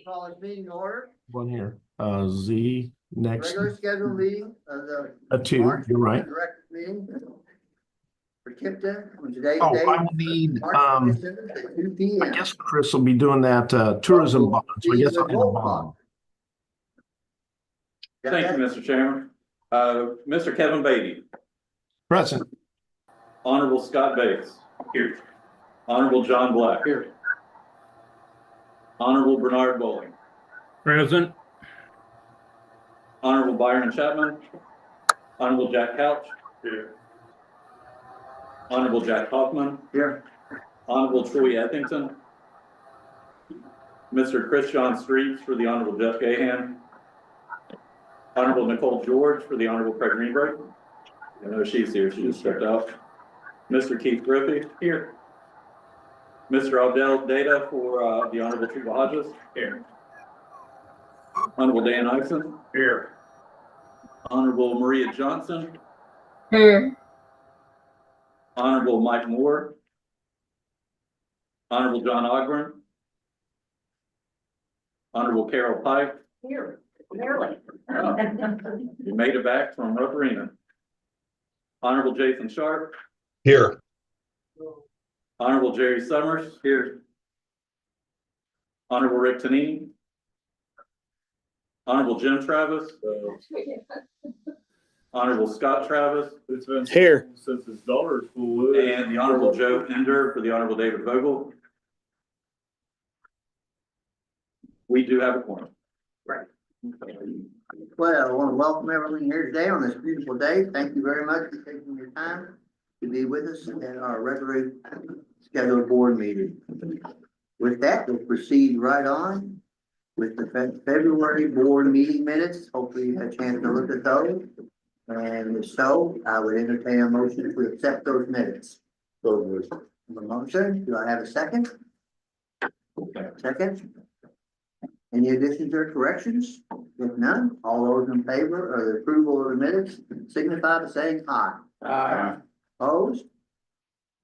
Call this meeting to order. One here, Z next, Regular scheduled meeting of the a two, March you're right. Director meeting for KIPDA on today's Oh, date. I will need, March 27th at 2 p.m. I guess Chris will be doing that, tourism bond, so I guess I'll need a bond. Got Thank that? you, Mr. Chairman. Mr. Kevin Beatty, Present. Honorable Scott Bates. Here. Honorable John Black. Here. Honorable Bernard Bowling. Present. Honorable Byron Chapman. Honorable Jack Couch. Here. Honorable Jack Hoffman. Here. Honorable Troy Ethington. Mr. Chris John Streets for the Honorable Jeff Gahan. Honorable Nicole George for the Honorable Craig Greenberg. I know she's here, she just stepped out. Mr. Keith Griffey. Here. Mr. Abdel Data for the Honorable Treva Hodges. Here. Honorable Dan Ison. Here. Honorable Maria Johnson. Here. Honorable Mike Moore. Honorable John Ogburn. Honorable Carol Pike. Here, clearly. You made it back from Rough Arena. Honorable Jason Sharp. Here. Honorable Jerry Summers. Here. Honorable Rick Tanini. Honorable Jim Travis. Honorable Scott Travis. It's been Here. since his daughter's full. And the Honorable Joe Pender for the Honorable David Vogel. We do have a quorum. Well, I want to welcome everyone here today on this beautiful day. Thank you very much for taking your time to be with us at our regularly scheduled board meeting. With that, we'll proceed right on with the February board meeting minutes. Hopefully you had a chance to look at those. And if so, I would entertain a motion to accept those minutes. A motion, do I have a second? Second? Any additions or corrections? If none, all those in favor of the approval of the minutes signify by saying aye. Aye. Opposed?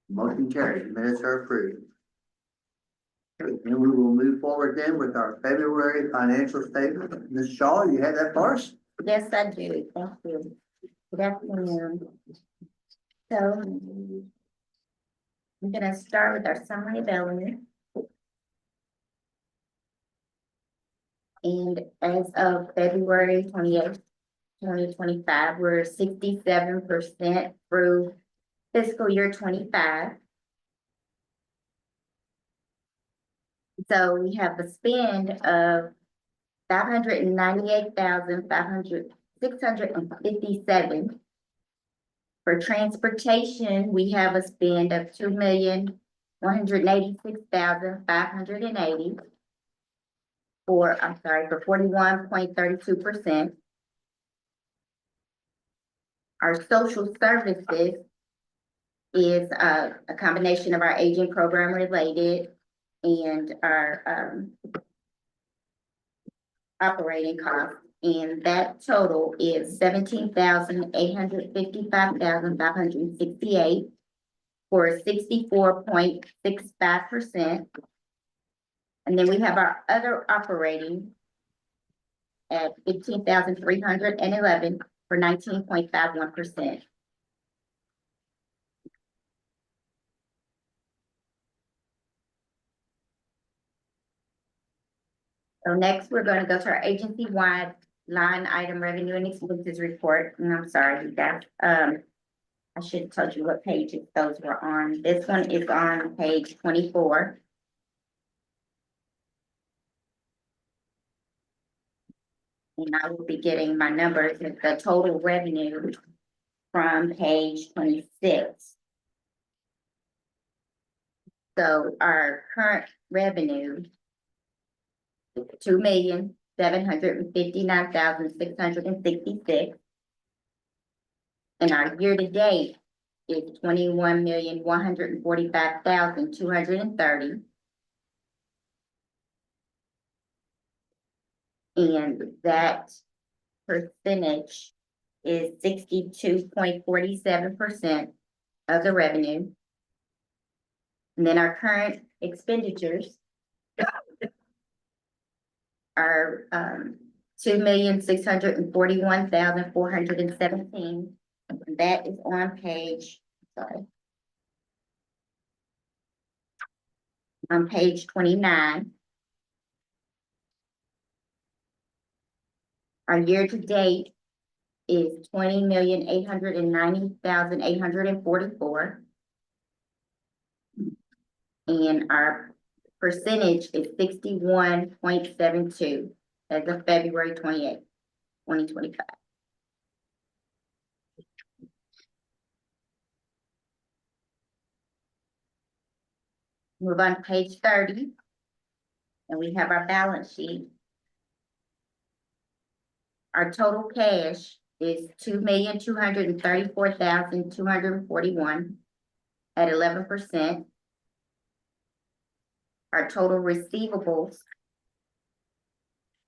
Motion carried, the minutes are approved. Okay, then we will move forward then with our February financial statement. Ms. Shaw, you have that for us? Yes, I do. Thank you. Good afternoon. So I'm gonna start with our summary of billing. And as of February 28th, 2025, we're 67% through fiscal year 25. So we have a spend of $598,657. For transportation, we have a spend of $2,186,580. For 41.32%. Our social services is a combination of our aging program related and our operating costs. And that total is $17,855,568 for 64.65%. And then we have our other operating at $15,311 for 19.51%. So next, we're going to go to our agency-wide line item revenue and expenses report. And I'm sorry, you guys. I should have told you what pages those were on. This one is on page 24. And I will be getting my numbers with the total revenue from page 26. So our current revenue is $2,759,666. And our year-to-date is $21,145,230. And that percentage is 62.47% of the revenue. And then our current expenditures are, 2,641,417. That is on page, sorry. On page 29. Our year-to-date is 20,890,844. And our percentage is 61.72 as of February 28th, 2025. Move on to page 30. And we have our balance sheet. Our total cash is 2,234,241 at 11%. Our total receivables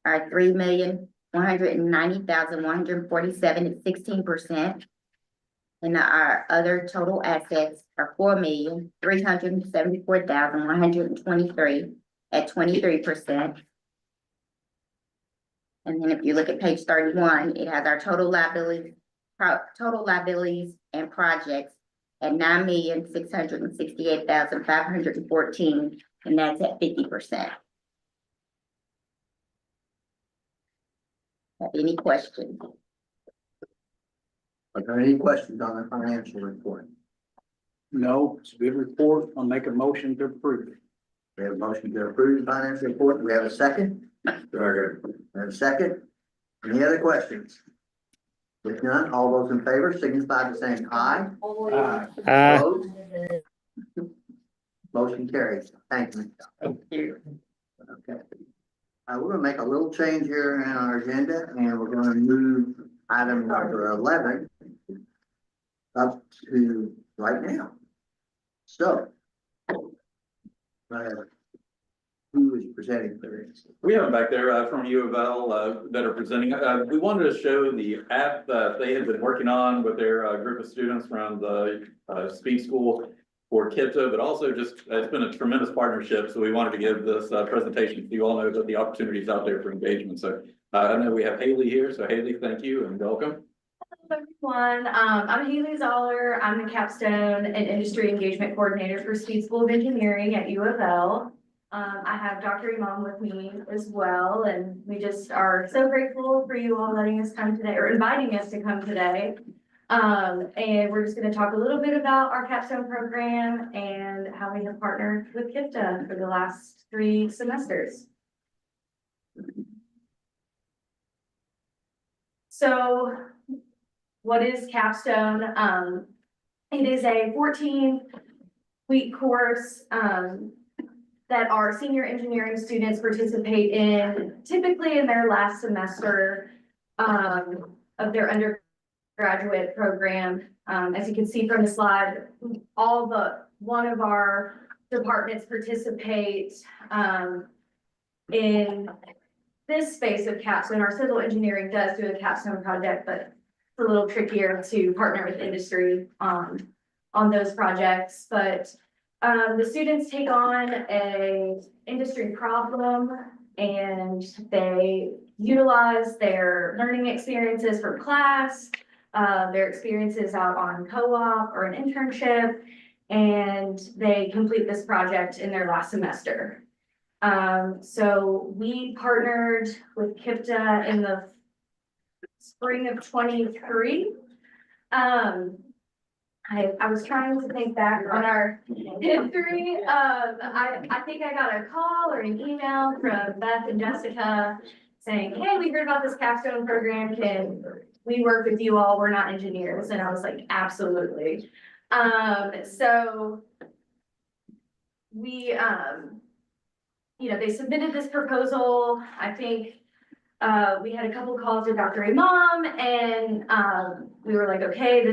are 3,190,147 at 16%. And our other total assets are 4,374,123 at 23%. And then if you look at page 31, it has our total liabilities and projects at 9,668,514, and that's at 50%. Have any questions? Are there any questions on the financial report? No, it's a good report. I'll make a motion to approve it. We have a motion to approve the financial report. Do we have a second? We have a second. Any other questions? If none, all those in favor signify by saying aye. Opposed? Motion carries. Thank you. Thank you. Okay. We're gonna make a little change here in our agenda, and we're gonna move item number 11 up to right now. So, who is presenting for this? We have them back there from U of L that are presenting. We wanted to show the app that they had been working on with their group of students from the speed school for KIPDA, but also just it's been a tremendous partnership. So we wanted to give this presentation so you all know that the opportunities out there for engagement. So I know we have Haley here. So Haley, thank you and welcome. Hello, everyone. I'm Haley Zoller. I'm the Capstone and Industry Engagement Coordinator for Speed School of Engineering at U of L. I have Dr. Imam with me as well, and we just are so grateful for you all letting us come today, or inviting us to come today. And we're just going to talk a little bit about our Capstone program and how we have partnered with KIPDA for the last 3 semesters. So, what is Capstone? It is a 14-week course that our senior engineering students participate in, typically in their last semester of their undergraduate program. As you can see from the slide, one of our departments participate in this space of Capstone. Our civil engineering does do a Capstone project, but it's a little trickier to partner with industry on those projects. But the students take on a industry problem and they utilize their learning experiences from class, their experiences out on co-op or an internship, and they complete this project in their last semester. So we partnered with KIPDA in the spring of 23. I was trying to think back on our history. I think I got a call or an email from Beth and Jessica saying, hey, we heard about this Capstone program. Can we work with you all? We're not engineers. And I was like, absolutely. So we, they submitted this proposal. I think we had a couple calls with Dr. Imam, and we were like, okay,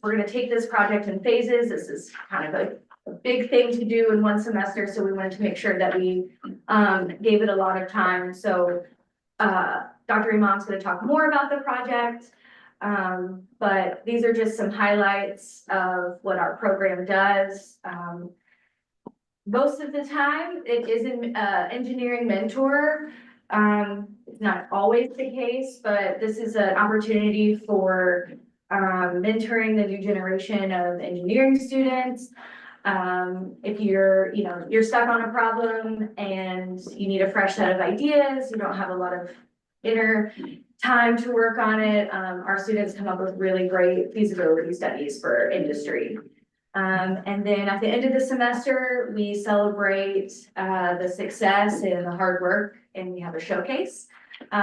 we're going to take this project in phases. This is kind of a big thing to do in one semester. So we wanted to make sure that we gave it a lot of time. So Dr. Imam's going to talk more about the project. But these are just some highlights of what our program does. Most of the time it is an engineering mentor. It's not always the case, but this is an opportunity for mentoring the new generation of engineering students. If you're, you're stuck on a problem and you need a fresh set of ideas, you don't have a lot of inner time to work on it, our students come up with really great feasibility studies for industry. And then at the end of the semester, we celebrate the success and the hard work, and we have a showcase,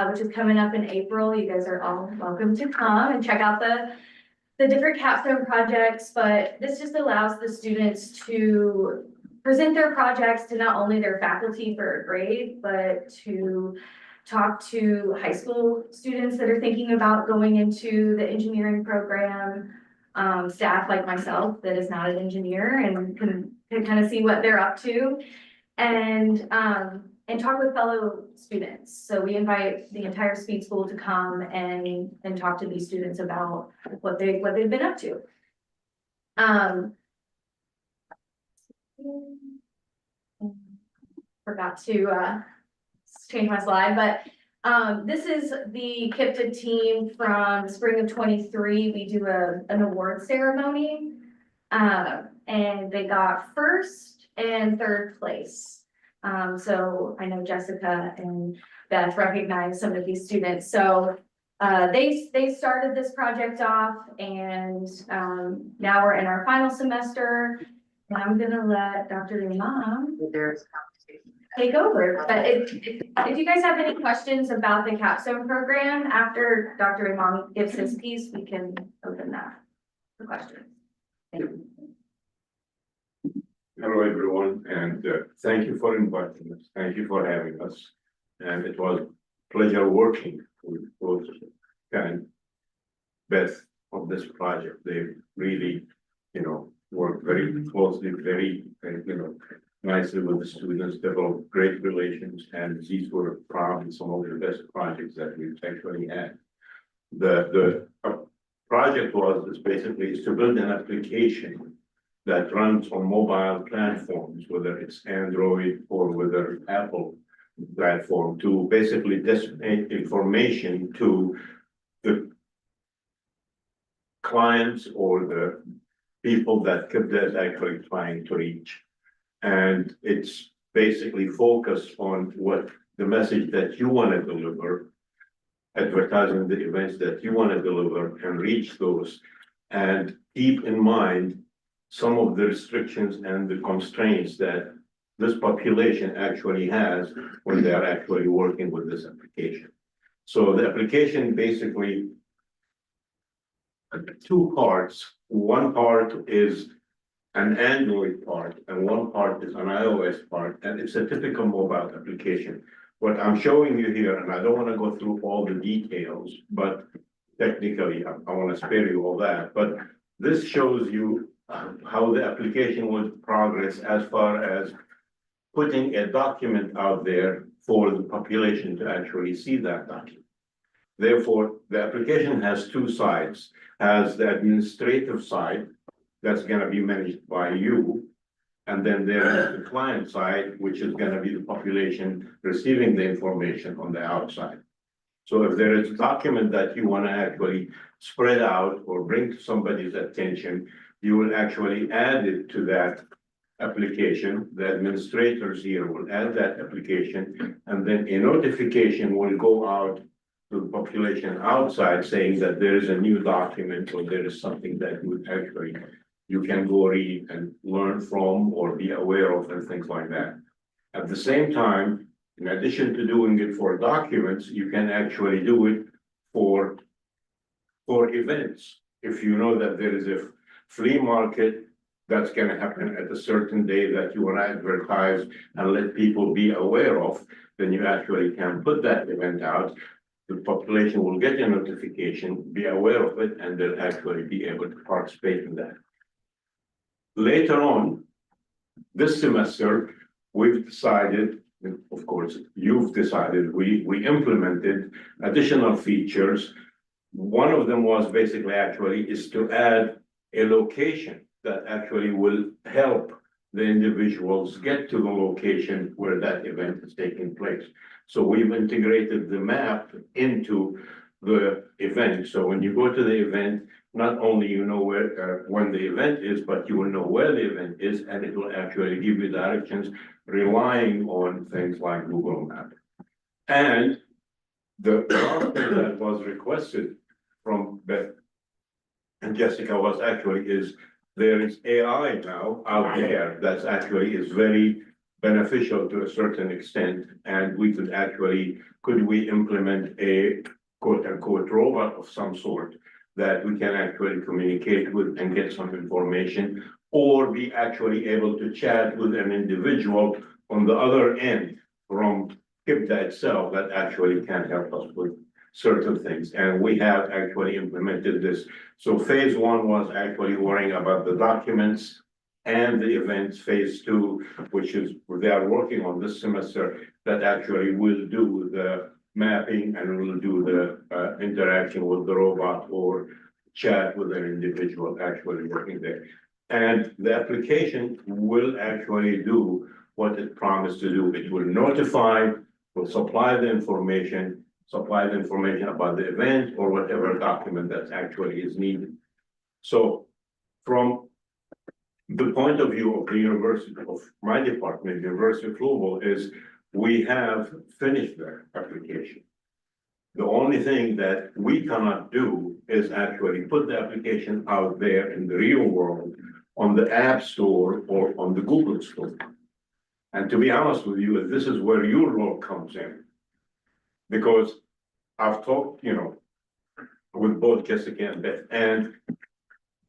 which is coming up in April. You guys are all welcome to come and check out the different capstone projects, but this just allows the students to present their projects to not only their faculty for a grade, but to talk to high school students that are thinking about going into the engineering program, staff like myself that is not an engineer and can kind of see what they're up to, and talk with fellow students. So we invite the entire Speed School to come and talk to these students about what they've been up to. Forgot to change my slide, but this is the KIPDA team from spring of 23. We do an award ceremony, and they got first and third place. So I know Jessica and Beth recognize some of these students. So they started this project off, and now we're in our final semester. And I'm gonna let Dr. Imam take over. But if you guys have any questions about the capstone program after Dr. Imam gives his piece, we can open that for questions. Thank you. Hello, everyone, and thank you for inviting us. Thank you for having us. And it was a pleasure working with both and Beth on this project. They really, worked very closely, very, nicely with the students, developed great relations, and these were probably some of the best projects that we've actually had. The project is basically to build an application that runs on mobile platforms, whether it's Android or whether Apple platform, to basically disseminate information to the clients or the people that KIPDA is actually trying to reach. And it's basically focused on what the message that you want to deliver, advertising the events that you want to deliver and reach those, and keep in mind some of the restrictions and the constraints that this population actually has when they are actually working with this application. So the application basically two parts. One part is an Android part and one part is an iOS part, and it's a typical mobile application. What I'm showing you here, and I don't want to go through all the details, but technically I want to spare you all that, but this shows you how the application would progress as far as putting a document out there for the population to actually see that document. Therefore, the application has two sides. Has the administrative side that's going to be managed by you, and then there is the client side, which is going to be the population receiving the information on the outside. So if there is a document that you want to actually spread out or bring to somebody's attention, you will actually add it to that application. The administrators here will add that application, and then a notification will go out to the population outside saying that there is a new document or there is something that you can go read and learn from or be aware of and things like that. At the same time, in addition to doing it for documents, you can actually do it for events. If you know that there is a flea market that's going to happen at a certain day that you want to advertise and let people be aware of, then you actually can put that event out. The population will get a notification, be aware of it, and they'll actually be able to participate in that. Later on, this semester, we've decided, of course, you've decided, we implemented additional features. One of them was basically is to add a location that actually will help the individuals get to the location where that event is taking place. So we've integrated the map into the event. So when you go to the event, not only you know where, when the event is, but you will know where the event is, and it will actually give you directions relying on things like Google Maps. And the last thing that was requested from Beth and Jessica was actually is there is AI now out there that's actually is very beneficial to a certain extent. And we could actually, could we implement a quote unquote robot of some sort that we can actually communicate with and get some information, or be actually able to chat with an individual on the other end from KIPDA itself that actually can help us with certain things. And we have actually implemented this. So phase one was actually worrying about the documents and the events. Phase two, which is they are working on this semester, that actually will do the mapping and will do the interaction with the robot or chat with an individual actually working there. And the application will actually do what it promised to do. It will notify, will supply the information about the event or whatever document that actually is needed. So from the point of view of the university, of my department, University of Louisville, is we have finished their application. The only thing that we cannot do is actually put the application out there in the real world on the App Store or on the Google Store. And to be honest with you, this is where your role comes in. Because I've talked, with both Jessica and Beth, and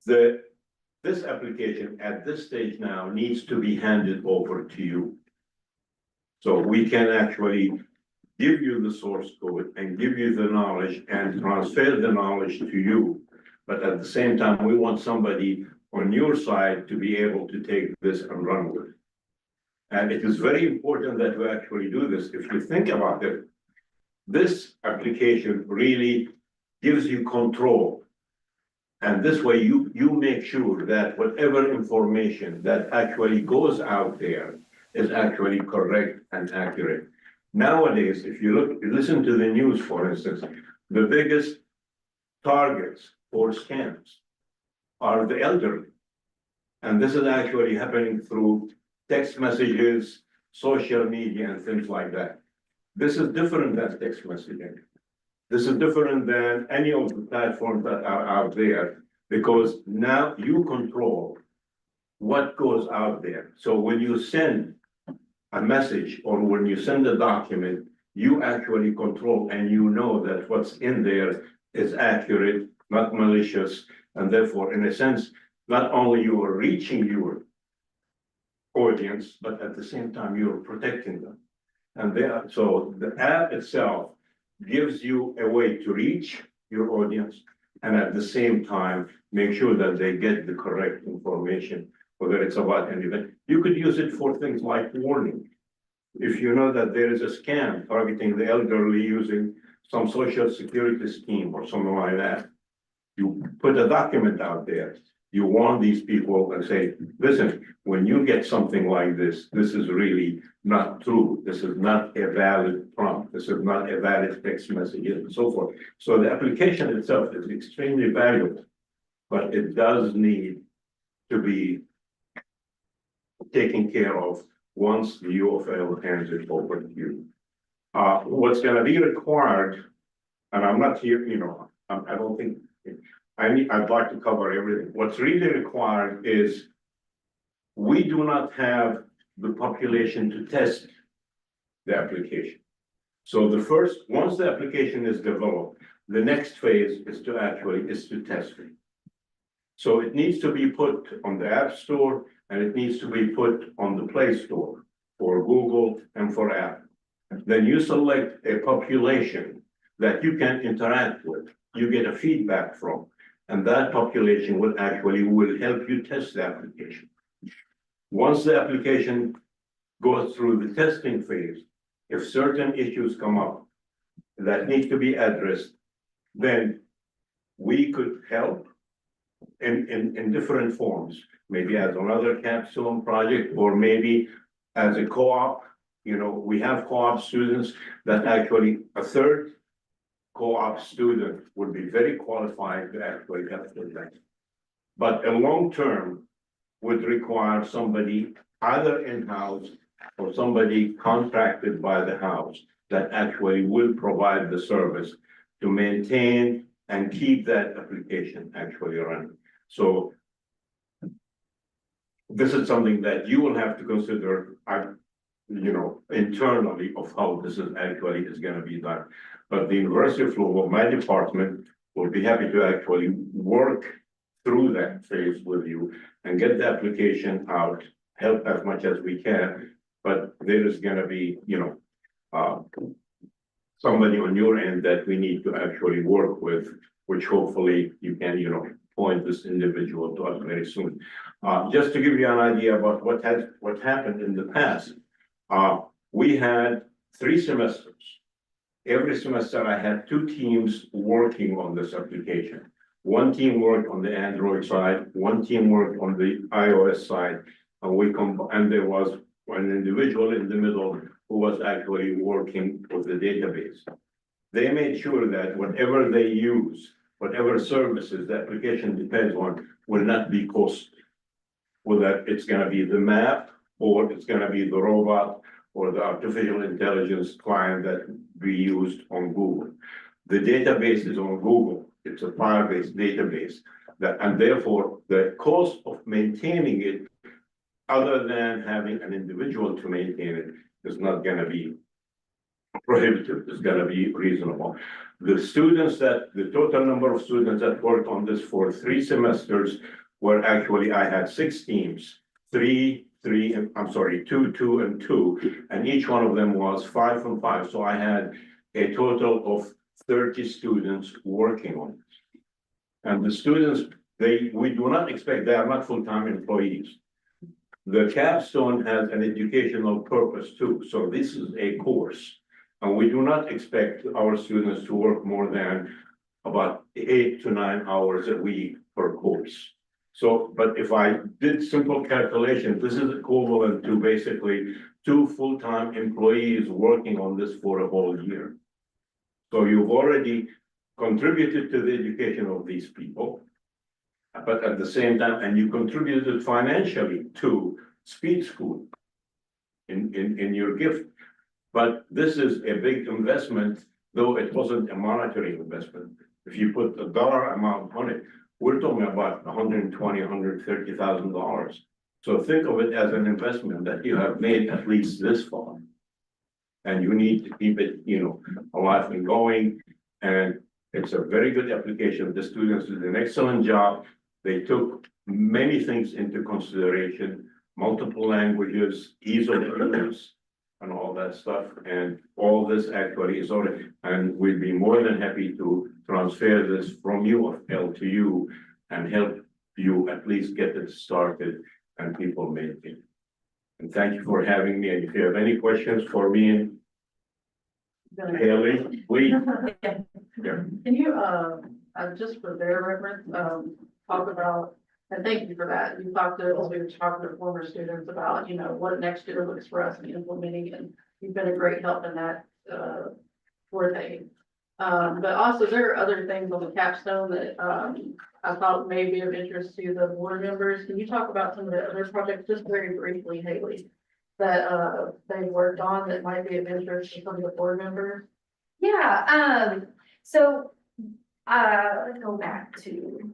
this application at this stage now needs to be handed over to you. So we can actually give you the source code and give you the knowledge and transfer the knowledge to you. But at the same time, we want somebody on your side to be able to take this and run with it. And it is very important that we actually do this. If you think about it, this application really gives you control. And this way you make sure that whatever information that actually goes out there is actually correct and accurate. Nowadays, if you listen to the news, for instance, the biggest targets for scams are the elderly. And this is actually happening through text messages, social media, and things like that. This is different than text messaging. This is different than any of the platforms that are out there, because now you control what goes out there. So when you send a message or when you send a document, you actually control and you know that what's in there is accurate, not malicious, and therefore, in a sense, not only you are reaching your audience, but at the same time, you're protecting them. And so the app itself gives you a way to reach your audience and at the same time, make sure that they get the correct information, whether it's about an event. You could use it for things like warning. If you know that there is a scam targeting the elderly using some social security scheme or something like that, you put a document out there. You warn these people and say, listen, when you get something like this, this is really not true. This is not a valid prompt. This is not a valid text message and so forth. So the application itself is extremely valuable, but it does need to be taken care of once the UFL hands it over to you. What's gonna be required, and I'm not here, I don't think, I'd like to cover everything. What's really required is we do not have the population to test the application. So once the application is developed, the next phase is to test it. So it needs to be put on the App Store and it needs to be put on the Play Store for Google and for Apple. Then you select a population that you can interact with, you get a feedback from, and that population will help you test the application. Once the application goes through the testing phase, if certain issues come up that need to be addressed, then we could help in different forms. maybe as another capstone project, or maybe as a co-op. You know, we have co-op students that actually, a third co-op student would be very qualified to actually get that. But a long term would require somebody either in-house or somebody contracted by the house that actually will provide the service to maintain and keep that application actually running. So this is something that you will have to consider, internally of how this is actually is gonna be done. But the University of Louisville, my department, will be happy to actually work through that phase with you and get the application out, help as much as we can. But there is gonna be, somebody on your end that we need to actually work with, which hopefully you can, point this individual to us very soon. Just to give you an idea about what happened in the past, we had 3 semesters. Every semester I had 2 teams working on this application. One team worked on the Android side, one team worked on the iOS side, and there was an individual in the middle who was actually working with the database. They made sure that whatever they use, whatever services the application depends on, will not be costly. Whether it's gonna be the map, or it's gonna be the robot, or the artificial intelligence client that we used on Google. The database is on Google, it's a file-based database, and therefore, the cost of maintaining it, other than having an individual to maintain it, is not gonna be prohibitive, it's gonna be reasonable. The total number of students that worked on this for 3 semesters were actually, I had 6 teams, 2, 2, and 2, and each one of them was 5 and 5. So I had a total of 30 students working on it. And the students, we do not expect, they are not full-time employees. The capstone has an educational purpose too, so this is a course. And we do not expect our students to work more than about 8 to 9 hours a week per course. So, but if I did simple calculation, this is equivalent to basically 2 full-time employees working on this for a whole year. So you've already contributed to the education of these people. But at the same time, and you contributed financially to speed school in your gift. But this is a big investment, though it wasn't a monetary investment. If you put a dollar amount on it, we're talking about $120,000, $130,000. So think of it as an investment that you have made at least this far. And you need to keep it, alive and going. And it's a very good application. The students did an excellent job. They took many things into consideration, multiple languages, ease of use, and all that stuff. And all this actually is already, and we'd be more than happy to transfer this from U of L to you and help you at least get it started and people maintain it. And thank you for having me. And if you have any questions for me and Haley, please. Yeah. Can you, just for their reference, talk about, and thank you for that, you talked to, as we were talking to former students about, what next year looks for us in implementing, and you've been a great help in that, thing. But also there are other things on the capstone that, I thought may be of interest to the board members. Can you talk about some of the other projects, just very briefly, Haley, that, they've worked on that might be of interest to some of the board members? Yeah, so, let's go back to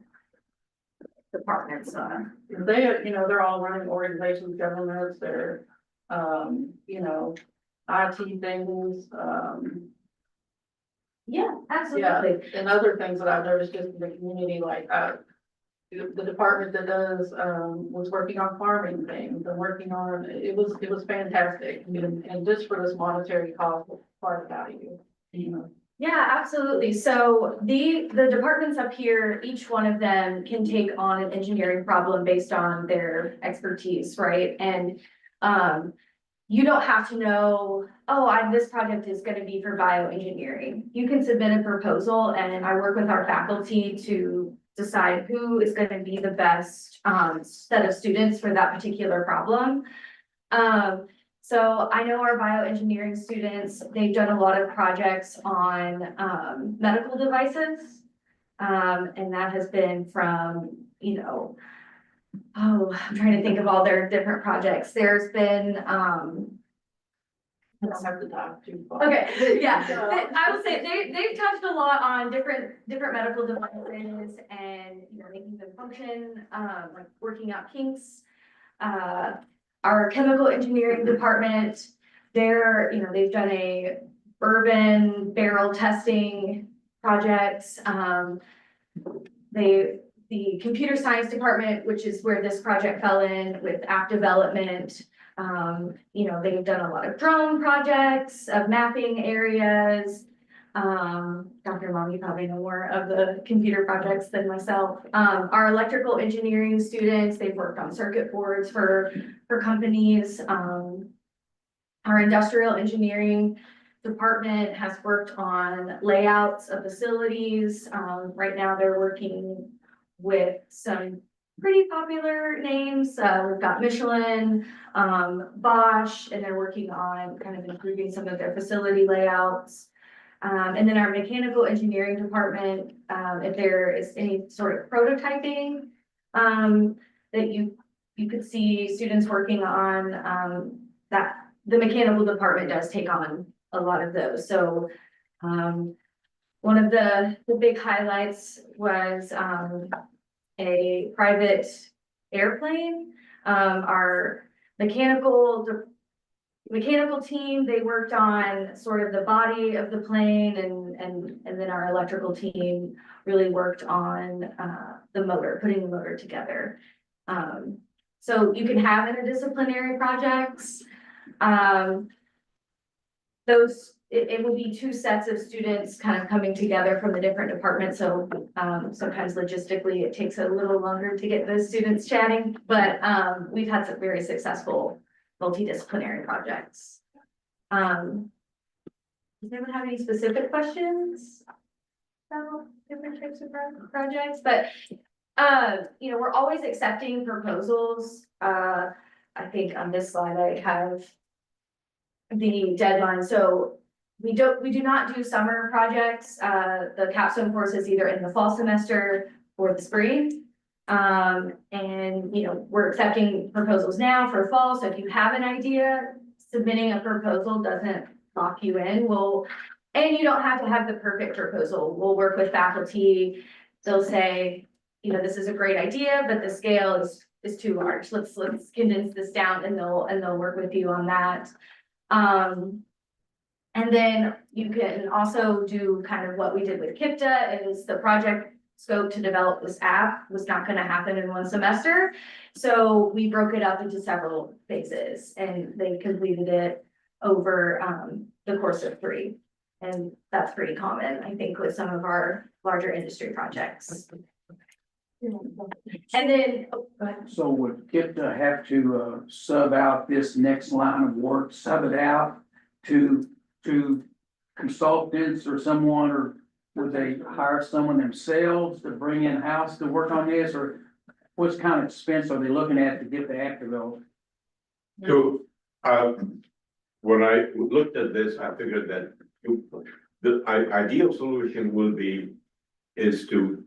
departments, They, they're all running organizations, governments, they're, IT things, yeah, absolutely. and other things that I've noticed just in the community, like, the department that does, was working on farming things and working on, it was fantastic. And just for this monetary cost, part of value, Yeah, absolutely. So the departments up here, each one of them can take on an engineering problem based on their expertise, right? And you don't have to know, this project is going to be for bioengineering. You can submit a proposal, and I work with our faculty to decide who is gonna be the best, set of students for that particular problem. So I know our bioengineering students, they've done a lot of projects on, medical devices. And that has been from, you know, oh, I'm trying to think of all their different projects. There's been, I don't have to dive too far. okay, yeah, I would say they've touched a lot on different medical devices and, you know, making them function, like working out kinks. Our chemical engineering department, they've done a bourbon barrel testing projects. The computer science department, which is where this project fell in with app development. They've done a lot of drone projects of mapping areas. Dr. Long, you probably know more of the computer projects than myself. Our electrical engineering students, they've worked on circuit boards for companies. Our industrial engineering department has worked on layouts of facilities. Right now they're working with some pretty popular names. We've got Michelin, Bosch, and they're working on kind of improving some of their facility layouts. And then our mechanical engineering department, if there is any sort of prototyping, that you could see students working on, that the mechanical department does take on a lot of those. So, one of the big highlights was, a private airplane. Our mechanical team, they worked on sort of the body of the plane, and then our electrical team really worked on the motor, putting the motor together. So you can have interdisciplinary projects. It will be two sets of students kind of coming together from the different departments. So sometimes logistically, it takes a little longer to get those students chatting, but we've had some very successful multidisciplinary projects. Does anyone have any specific questions about different types of projects? But we're always accepting proposals. I think on this slide I have the deadline. So we do not do summer projects. The capstone course is either in the fall semester or the spring. We're accepting proposals now for fall. So if you have an idea, submitting a proposal doesn't lock you in. And you don't have to have the perfect proposal. We'll work with faculty. They'll say, this is a great idea, but the scale is too large. Let's condense this down, and they'll work with you on that. And then you can also do kind of what we did with KIPDA. Is the project scope to develop this app was not going to happen in one semester. So we broke it up into several phases, and they completed it over the course of 3. And that's pretty common, I think, with some of our larger industry projects. And then, go ahead. So would KIPDA have to sub out this next line of work, sub it out to consultants or someone, or would they hire someone themselves to bring in-house to work on this, or what kind of expense are they looking at to get the app developed? So, when I looked at this, I figured that the ideal solution is to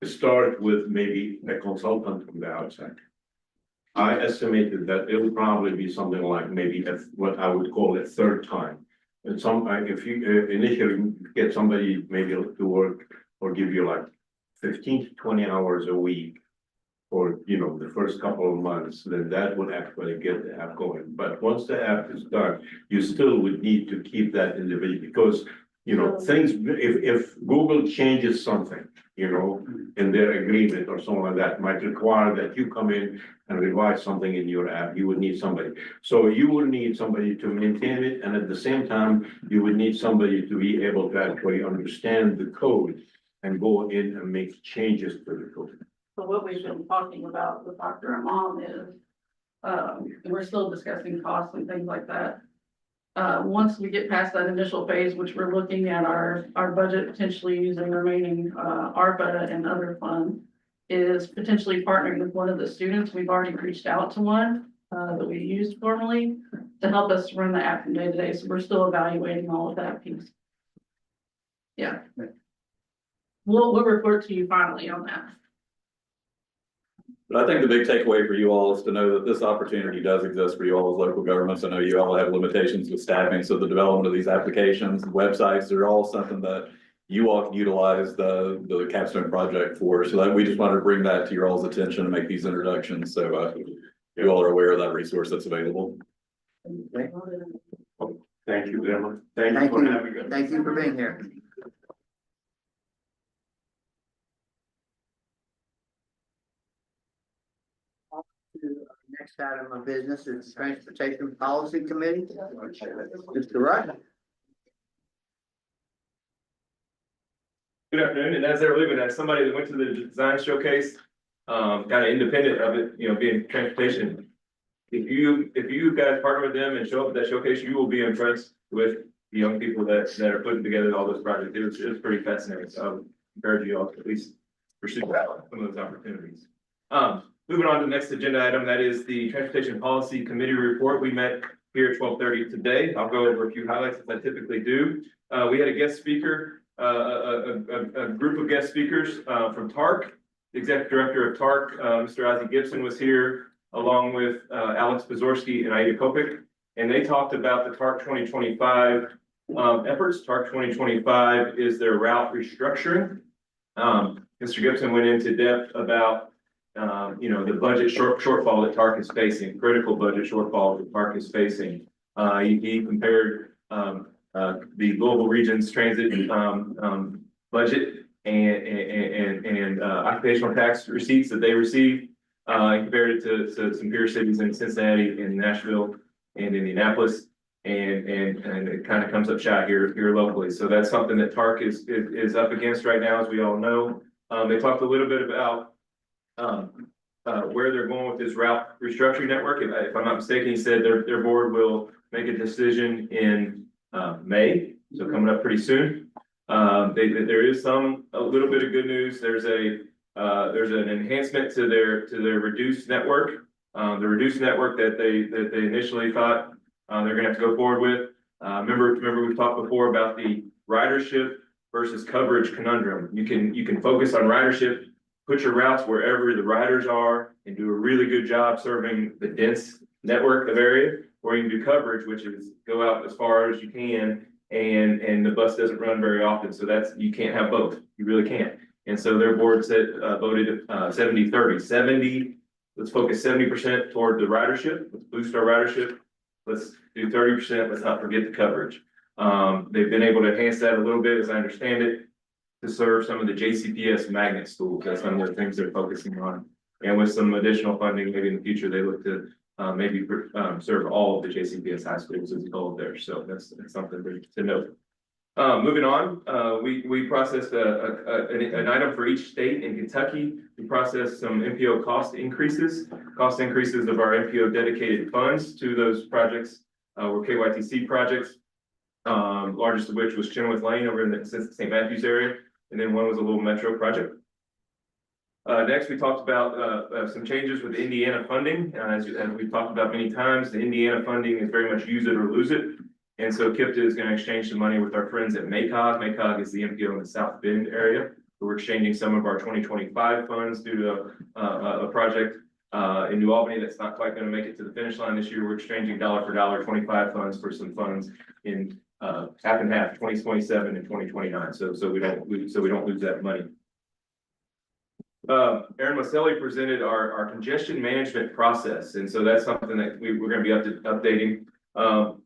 start with maybe a consultant from the outside. I estimated that it would probably be something like maybe what I would call a third time. And if you initially get somebody maybe to work or give you like 15 to 20 hours a week for, the first couple of months, then that would actually get the app going. But once the app is done, you still would need to keep that individual, because things, if Google changes something, in their agreement or something like that, might require that you come in and revise something in your app, you would need somebody. So you would need somebody to maintain it, and at the same time, you would need somebody to be able to actually understand the code and go in and make changes to the code. So what we've been talking about with Dr. Imam is, and we're still discussing costs and things like that. once we get past that initial phase, which we're looking at our budget potentially using remaining, ARPA and other funds, is potentially partnering with one of the students. We've already reached out to one, that we used formerly to help us run the app from day to day. So we're still evaluating all of that piece. Yeah. We'll report to you finally on that. But I think the big takeaway for you all is to know that this opportunity does exist for you all as local governments. I know you all have limitations with staffing, so the development of these applications, websites, they're all something that you all can utilize the capstone project for. So that we just wanted to bring that to your all's attention and make these introductions. So you all are aware of that resource that's available. Thank you, Emma. Thank you for having us. Thank you for being here. Next item of business is the Transportation Policy Committee. Mr. Wright. Good afternoon, and as they're leaving, as somebody that went to the design showcase, kind of independent of it, you know, being transportation. If you guys partner with them and show up at that showcase, you will be impressed with the young people that are putting together all those projects. It was pretty fascinating, so I would encourage you all to at least pursue some of those opportunities. Moving on to the next agenda item, that is the Transportation Policy Committee report. We met here at 12:30 today. I'll go over a few highlights as I typically do. We had a guest speaker, a group of guest speakers from TARC. The executive director of TARC, Mr. Ozzie Gibson, was here along with Alex Pazorski and Aida Kopik, and they talked about the TARC 2025 efforts. TARC 2025 is their route restructuring. Mr. Gibson went into depth about you know, the budget shortfall that TARC is facing, critical budget shortfall that TARC is facing. He compared the global region's transit budget and occupational tax receipts that they receive. He compared it to some peer cities in Cincinnati and Nashville and Indianapolis, and it kind of comes up shy here locally. So that's something that TARC is up against right now, as we all know. They talked a little bit about where they're going with this route restructuring network. If I'm not mistaken, he said their board will make a decision in May, so coming up pretty soon. There is a little bit of good news. There's an enhancement to their reduced network. The reduced network that they initially thought they're gonna have to go forward with. Remember we've talked before about the ridership versus coverage conundrum. You can focus on ridership, put your routes wherever the riders are, and do a really good job serving the dense network of area, or you can do coverage, which is go out as far as you can, and the bus doesn't run very often. So you can't have both. You really can't. And so their board voted 70-30. 70, let's focus 70% toward the ridership. Let's boost our ridership. Let's do 30%. Let's not forget the coverage. They've been able to enhance that a little bit, as I understand it, to serve some of the JCPS magnet schools. That's one of the things they're focusing on. And with some additional funding, maybe in the future, they look to maybe serve all of the JCPS high schools as a goal there. So that's something to note. Moving on, we processed an item for each state. In Kentucky. We processed some MPO cost increases of our MPO dedicated funds to those projects, were KYTC projects. Largest of which was Chenoweth Lane over in the St. Matthews area, and then one was a little metro project. Next, we talked about some changes with Indiana funding. As we've talked about many times, the Indiana funding is very much use it or lose it. And so KIPDA is going to exchange some money with our friends at MACOG. MACOG is the MPO in the South Bend area. We're exchanging some of our 2025 funds due to a project in New Albany that's not quite going to make it to the finish line this year. We're exchanging dollar for dollar 25 funds for some funds in half and half, 2027 and 2029. So we don't lose that money. Aaron Maselli presented our congestion management process, and so that's something that we're going to be updating.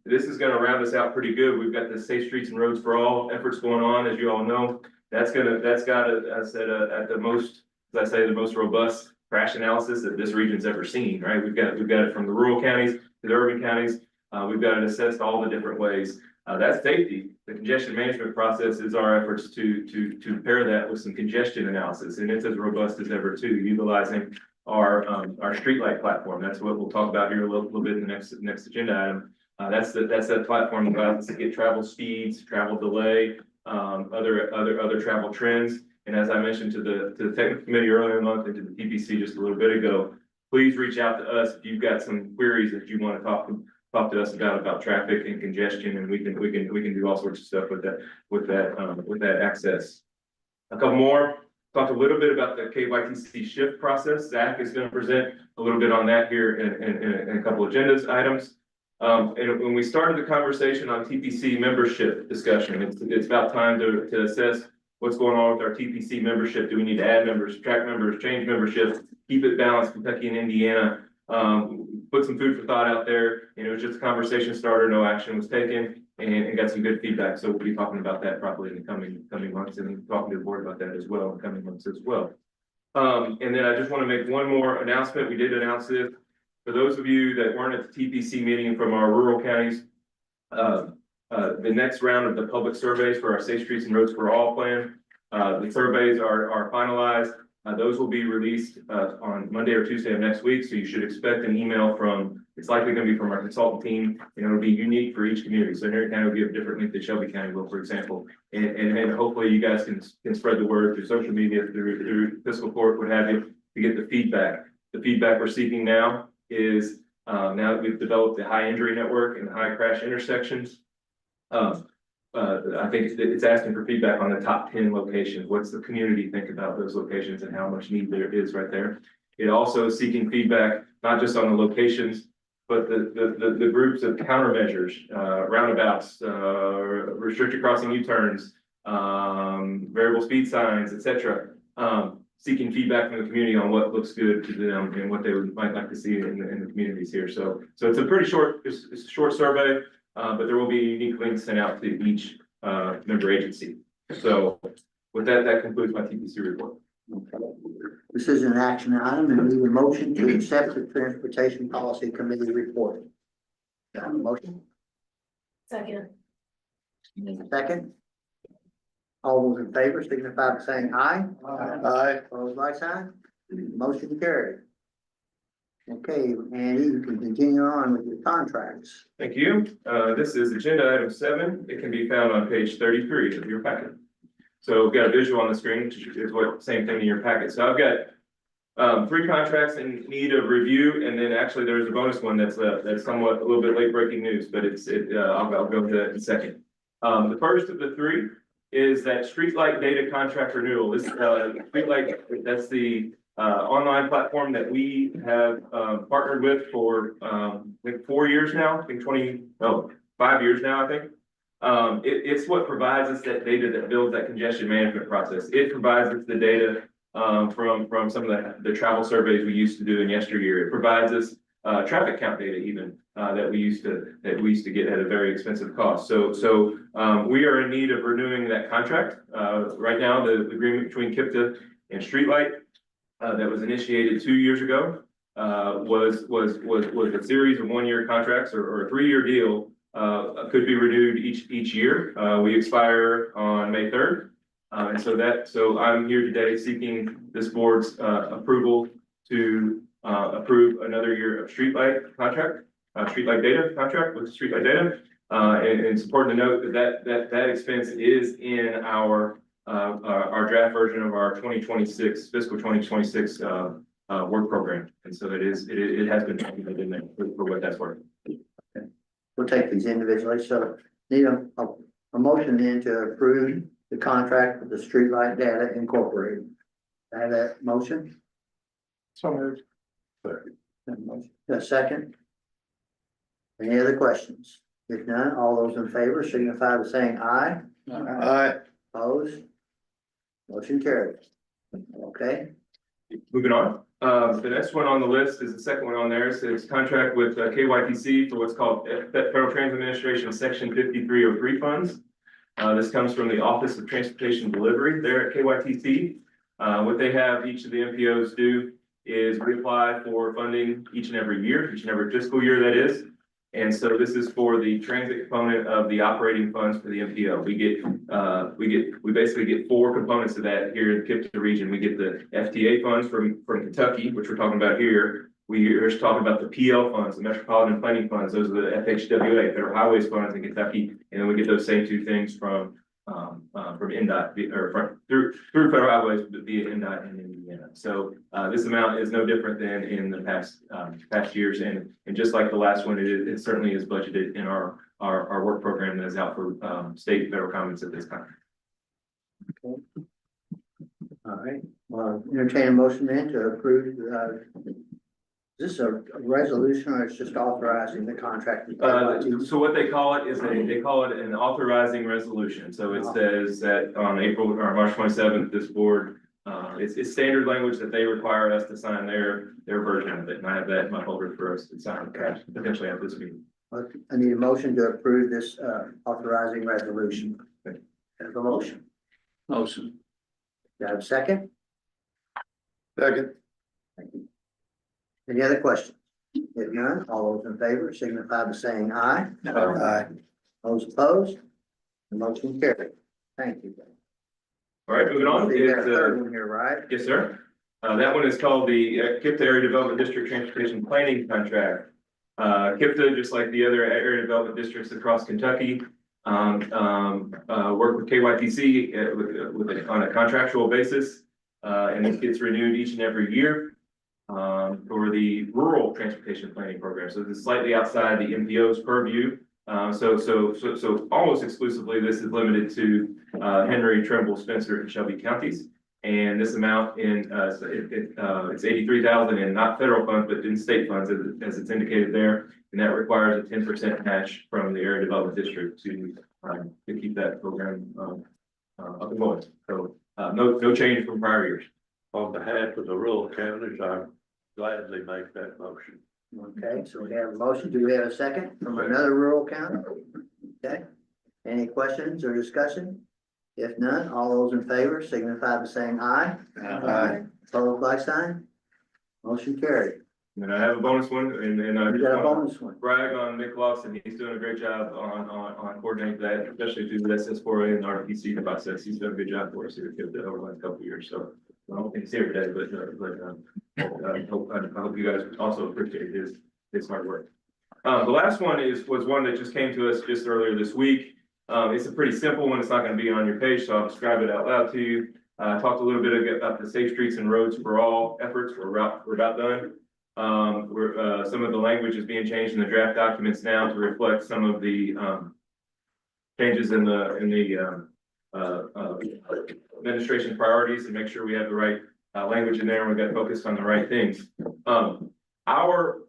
This is going to round us out pretty good. We've got the Safe Streets and Roads for All efforts going on, as you all know. That's got at the most, as I say, the most robust crash analysis that this region's ever seen. Right? We've got it from the rural counties to the urban counties. We've got it assessed all the different ways. That's safety. The congestion management process is our efforts to pair that with some congestion analysis, and it's as robust as ever too, utilizing our streetlight platform. That's what we'll talk about here a little bit in the next agenda item. That's that platform that allows us to get travel speeds, travel delay, other travel trends. And as I mentioned to the technical committee earlier in the month and to the TPC just a little bit ago, please reach out to us if you've got some queries that you want to talk to us about traffic and congestion, and we can do all sorts of stuff with that access. A couple more. Talked a little bit about the KYTC shift process. Zach is going to present a little bit on that here in a couple agendas items. And when we started the conversation on TPC membership discussion, it's about time to assess what's going on with our TPC membership. Do we need to add members, subtract members, change membership, keep it balanced, Kentucky and Indiana? Put some food for thought out there. It was just a conversation starter, no action was taken, and got some good feedback. So we'll be talking about that probably in the coming months, and talking to the board about that as well in the coming months as well. And then I just want to make one more announcement. We did announce this. For those of you that weren't at the TPC meeting from our rural counties, the next round of the public surveys for our Safe Streets and Roads for All plan, the surveys are finalized. Those will be released on Monday or Tuesday of next week. So you should expect an email it's likely going to be from our consultant team, and it'll be unique for each community. So Henry County will give a different link than Shelby County will, for example. And hopefully you guys can spread the word through social media, through fiscal court, what have you, to get the feedback. The feedback we're seeking now is now that we've developed the high injury network and high crash intersections. I think it's asking for feedback on the top 10 locations. What's the community think about those locations and how much need there is right there? It also is seeking feedback, not just on the locations, but the groups of countermeasures, roundabouts, restricted crossing U-turns, variable speed signs, etc. Seeking feedback from the community on what looks good to them and what they might like to see in the communities here. So it's a pretty short, it's a short survey. But there will be unique links sent out to each member agency. So with that concludes my TPC report. Okay. This is an action item, and we need a motion to accept the Transportation Policy Committee report. Got a motion? Second. Need a second? All those in favor signify by saying aye. Aye. Opposed, like sign. Motion carried. Okay, Andy, you can continue on with your contracts. Thank you. This is agenda item 7. It can be found on page 33 of your packet. So we've got a visual on the screen, which is what same thing in your packet. So I've got 3 contracts in need of review, and then actually there's a bonus one that's somewhat a little bit late breaking news, but I'll go into that in a second. The first of the 3 is that streetlight data contract renewal. This streetlight, that's the online platform that we have partnered with for I think 4 years now. I think 5 years now, I think. It's what provides us that data that builds that congestion management process. It provides us the data from some of the travel surveys we used to do in yesteryear. It provides us traffic count data even that we used to get at a very expensive cost. So we are in need of renewing that contract. Right now, the agreement between KIPDA and Streetlight that was initiated 2 years ago was a series of 1-year contracts or a 3-year deal. Could be renewed each year. We expire on May 3rd. And so I'm here today seeking this board's approval to approve another year of Streetlight contract, Streetlight data contract with Streetlight data. And it's important to note that expense is in our draft version of our 2026 fiscal 2026 work program. And so it has been included in there for what that's worth. We'll take these individually. So need a motion then to approve the contract with the Streetlight Data Incorporated. Have that motion? So moved. A second? Any other questions? If none, all those in favor signify by saying aye. Aye. Opposed? Motion carried. Okay. Moving on. The next one on the list is the second one on there. So it's contract with KYTC for what's called Federal Transit Administration Section 5303 funds. This comes from the Office of Transportation Delivery there at KYTC. What they have each of the MPOs do is reapply for funding each and every fiscal year that is. And so this is for the transit component of the operating funds for the MPO. We basically get 4 components of that here in the KIPDA region. We get the FTA funds from Kentucky, which we're talking about here. We are just talking about the PL funds, the Metropolitan Planning Funds, those are the FHWA, Federal Highways Funds in Kentucky. And then we get those same two things from NDOT, or through Federal Highways, but via NDOT in Indiana. So, this amount is no different than in the past years. And just like the last one, it certainly is budgeted in our work program that is out for, state and federal comments at this time. All right, well, entertain a motion then to approve, is this a resolution or it's just authorizing the contract? So what they call it is they call it an authorizing resolution. So it says that on April or March 27th, this board, it's standard language that they require us to sign their version of it. And I have that in my folder for us to sign potentially at this meeting. I need a motion to approve this, authorizing resolution. Have a motion. Motion. Do I have a second? Second. Thank you. Any other questions? If none, all those in favor signify by saying aye. Aye. Those opposed? The motion carried. Thank you. All right, moving on. You got a It's, third one here, right? yes, sir. That one is called the KIPDA Area Development District Transportation Planning Contract. KIPDA, just like the other area development districts across Kentucky, work with KYTC on a contractual basis. And it gets renewed each and every year for the rural transportation planning program. So this is slightly outside the MPO's purview. So almost exclusively, this is limited to Henry, Trimble, Spencer, and Shelby counties. And this amount it's 83,000 in not federal funds, but in state funds as it's indicated there. And that requires a 10% match from the area development district to keep that program up and going. So no change from prior years. On behalf of the rural counties, I gladly make that motion. Okay, so we have a motion. Do we have a second from another rural county? Okay. Any questions or discussion? If none, all those in favor signify by saying aye. Aye. Opposed, like sign. Motion carried. And I have a bonus one, and I You just got a want bonus one. to brag on Nick Lawson. He's doing a great job on coordinating that, especially through the SS4A and RPC process. He's done a good job for us here over the last couple of years. So I don't think he's here today, but I hope you guys also appreciate his hard work. The last one was one that just came to us just earlier this week. It's a pretty simple one. It's not going to be on your page, so I'll describe it out loud to you. Talked a little bit about the Safe Streets and Roads for All efforts. We're about done. Some of the language is being changed in the draft documents now to reflect some of the changes in the administration priorities and make sure we have the right language in there and we got focused on the right things. Our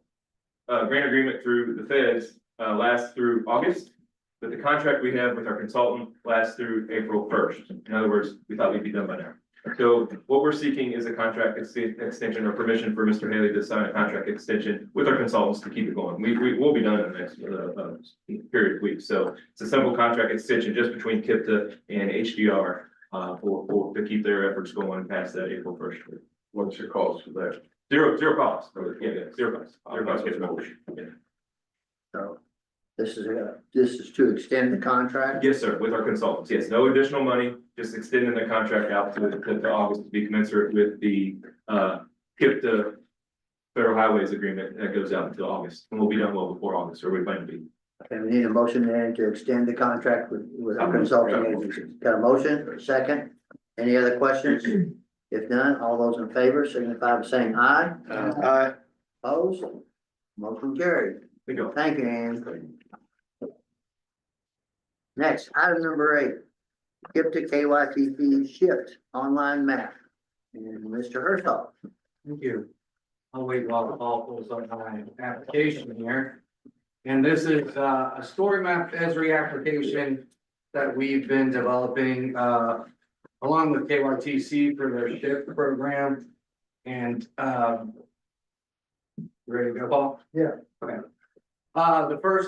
grant agreement through the feds lasts through August, but the contract we have with our consultant lasts through April 1st. In other words, we thought we'd be done by now. So what we're seeking is a contract extension or permission for Mr. Haley to sign a contract extension with our consultants to keep it going. We will be done in the next period of weeks. So it's a simple contract extension just between KIPDA and HDR to keep their efforts going past that April 1st. What's your cost for that? Zero cost. Yeah, zero cost. Zero cost. Get a motion. Yeah. So this is to extend the contract. Yes, sir, with our consultants. Yes, no additional money, just extending the contract out to August to be commensurate with the KIPDA Federal Highways Agreement that goes out until August. And we'll be done well before August, or we plan to be. Okay, we need a motion then to extend the contract with our consulting agency. Got a motion, second? Any other questions? If none, all those in favor signify by saying aye. Aye. Opposed? Motion carried. Thank you. Thank you, Ann. Next, item number 8, KIPDA KYTC shift online map. And Mr. Herzog. Thank you. I'll wait while Paul pulls up my application here. And this is a story map Esri application that we've been developing along with KYTC for their shift program. And ready to go, Paul? Yeah. Okay.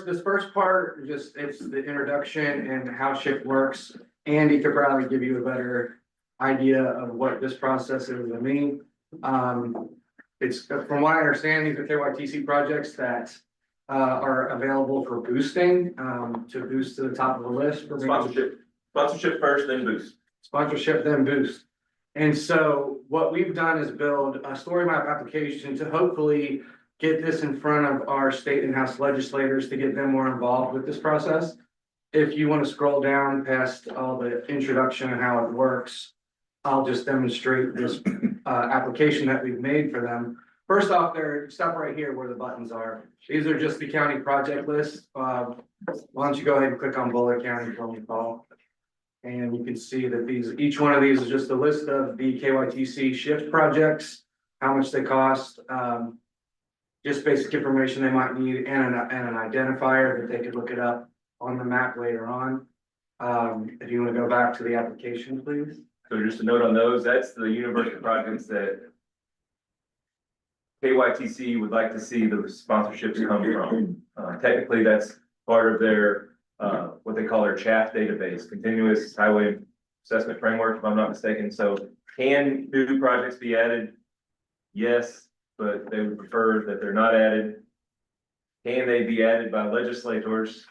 This first part, it's the introduction and how shift works. Andy could probably give you a better idea of what this process is. I mean, it's from what I understand, these are KYTC projects that are available for boosting, to boost to the top of the list. For Sponsorship first, then boost. Sponsorship, then boost. And so what we've done is build a story map application to hopefully get this in front of our state and house legislators to get them more involved with this process. If you want to scroll down past all the introduction and how it works, I'll just demonstrate this application that we've made for them. First off, stop right here where the buttons are. These are just the county project list. Why don't you go ahead and click on Bullitt County for me, Paul? And you can see that each one of these is just a list of the KYTC shift projects, how much they cost, just basic information they might need, and an identifier that they could look it up on the map later on. If you want to go back to the application, please. So just a note on those, that's the universe of projects that KYTC would like to see the sponsorships come from. Technically, that's part of their, what they call their CHAF database, Continuous Highway Assessment Framework, if I'm not mistaken. So can new projects be added? Yes, but they would prefer that they're not added. Can they be added by legislators?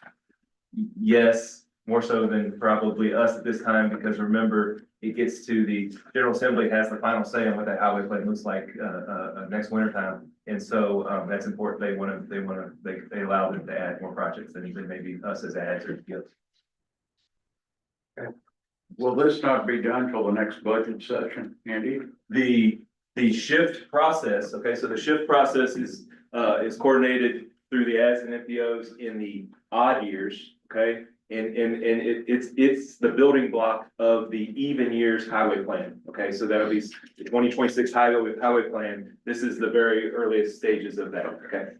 Yes, more so than probably us at this time, because remember, it gets to the General Assembly has the final say on what that highway plan looks like, next winter time. And so, that's important. They allow them to add more projects than even maybe us as ads or gifts. Will this not be done till the next budget session, Andy? The shift process, okay, so the shift process is coordinated through the ads and MPOs in the odd years, okay? And it's the building block of the even years highway plan, okay? So that would be the 2026 highway plan. This is the very earliest stages of that, okay?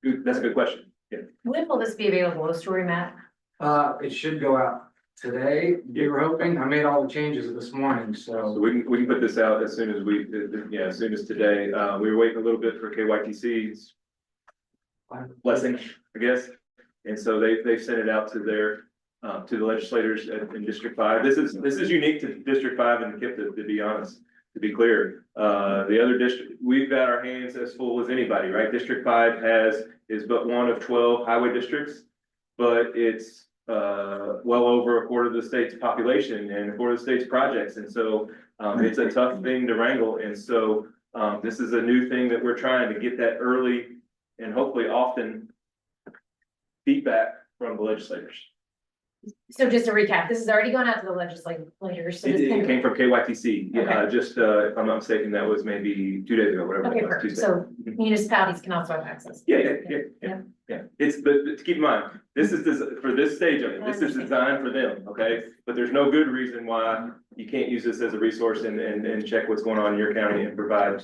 Good, that's a good question, yeah. When will this be available, the story map? It should go out today. We were hoping, I made all the changes this morning, So so. we can put this out as soon as as soon as today. We were waiting a little bit for KYTC's blessing, I guess. And so they've sent it out to their, to the legislators in District 5. This is unique to District 5 and KIPDA, to be honest, to be clear. The other district, we've got our hands as full as anybody, right? District 5 is but one of 12 highway districts, but it's well over a quarter of the state's population and a quarter of the state's projects. And so it's a tough thing to wrangle. And so this is a new thing that we're trying to get that early and hopefully often feedback from the legislators. So just to recap, this has already gone out to the legislators. So this It came from KYTC, Okay. just, if I'm not mistaken, that was maybe 2 days ago, whatever. Okay, it was, perfect. Tuesday. So municipalities can also have access. Yeah. Yeah. It's, but to keep in mind, this is for this stage of it, this is designed for them, okay? But there's no good reason why you can't use this as a resource and check what's going on in your county and provide,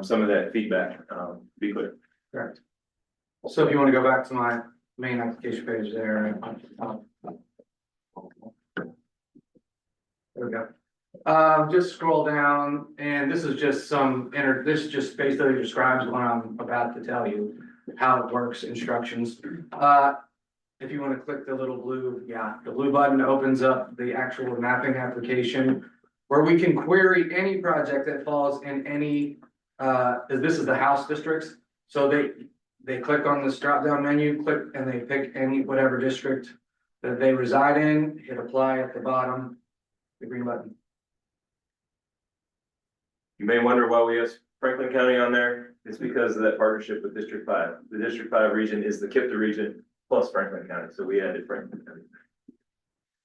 some of that feedback, to be clear. Correct. So if you want to go back to my main application page there. There we go. Just scroll down, and this is just this just basically describes what I'm about to tell you, how it works, instructions. If you want to click the little blue, the blue button opens up the actual mapping application where we can query any project that falls in any, this is the house districts. So they click on this drop down menu, click, and they pick whatever district that they reside in, hit apply at the bottom, the green button. You may wonder why we have Franklin County on there. It's because of that partnership with District 5. The District 5 region is the KIPDA region plus Franklin County, so we added Franklin County.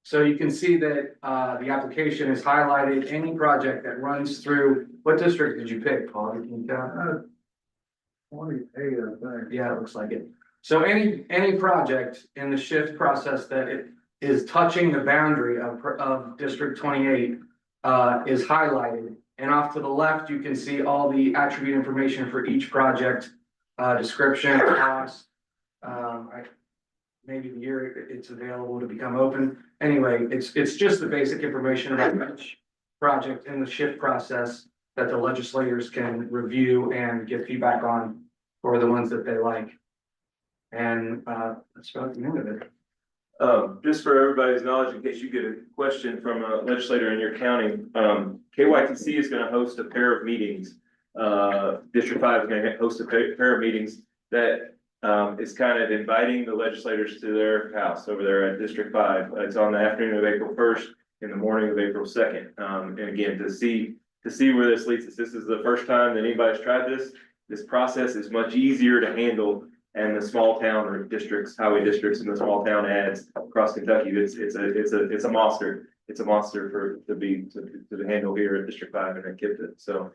So you can see that the application is highlighted any project that runs through, what district did you pick, Paul? Can you tell? 28, I think. Yeah, it looks like it. So any project in the shift process that it is touching the boundary of District 28 is highlighted. And off to the left, you can see all the attribute information for each project, description, cost, maybe the year it's available to become open. Anyway, it's just the basic information about each project in the shift process that the legislators can review and give feedback on for the ones that they like. And that's about the end of it. Just for everybody's knowledge, in case you get a question from a legislator in your county, KYTC is going to host a pair of meetings. District 5 is going to host a pair of meetings that is kind of inviting the legislators to their house over there at District 5. It's on the afternoon of April 1st, in the morning of April 2nd. And again, to see where this leads us. This is the first time that anybody's tried this. this process is much easier to handle. And the small town or districts, highway districts and the small town ads across Kentucky, it's a monster. It's a monster to handle here at District 5 and at KIPDA. So,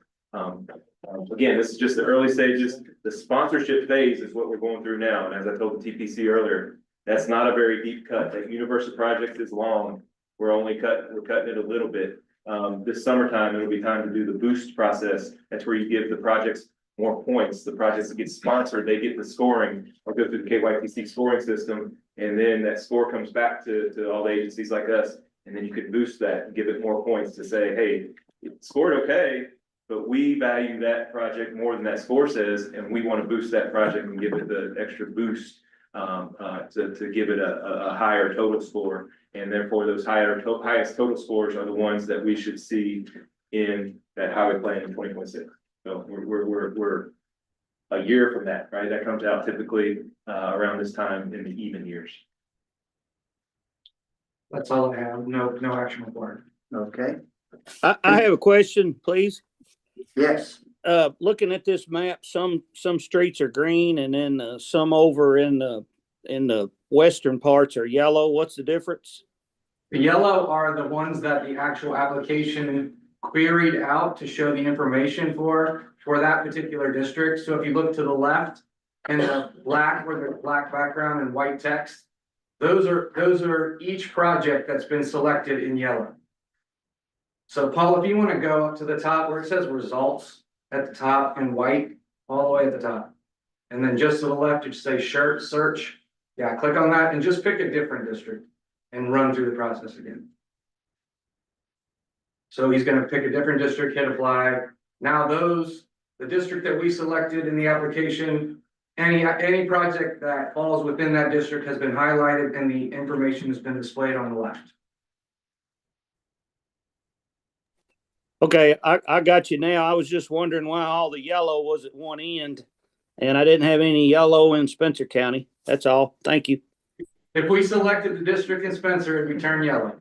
again, this is just the early stages. The sponsorship phase is what we're going through now. And as I told the TPC earlier, that's not a very deep cut. That universe of projects is long. We're cutting it a little bit. This summertime, it'll be time to do the boost process. That's where you give the projects more points. The projects that get sponsored, they get the scoring or go through the KYPC scoring system. And then that score comes back to all the agencies like us. And then you can boost that and give it more points to say, hey, it scored okay, but we value that project more than that score says. And we want to boost that project and give it the extra boost to give it a higher total score. And therefore those highest total scores are the ones that we should see in that highway plan in 2026. So we're a year from that, right? That comes out typically around this time in the even years. That's all I have. No action required. Okay, I have a question, please. yes, Looking at this map, some streets are green and then some over in the western parts are yellow. What's the difference? The yellow are the ones that the actual application queried out to show the information for that particular district. So if you look to the left and the black, where the black background and white text, those are each project that's been selected in yellow. So Paul, if you want to go up to the top where it says results at the top in white, all the way at the top. And then just to the left, it should say search. Yeah, click on that and just pick a different district and run through the process again. So he's gonna pick a different district, hit apply. Now the district that we selected in the application, any project that falls within that district has been highlighted and the information has been displayed on the left. Okay, I got you now. I was just wondering why all the yellow was at one end and I didn't have any yellow in Spencer County. That's all. Thank you. If we selected the district in Spencer, it'd be turned yellow.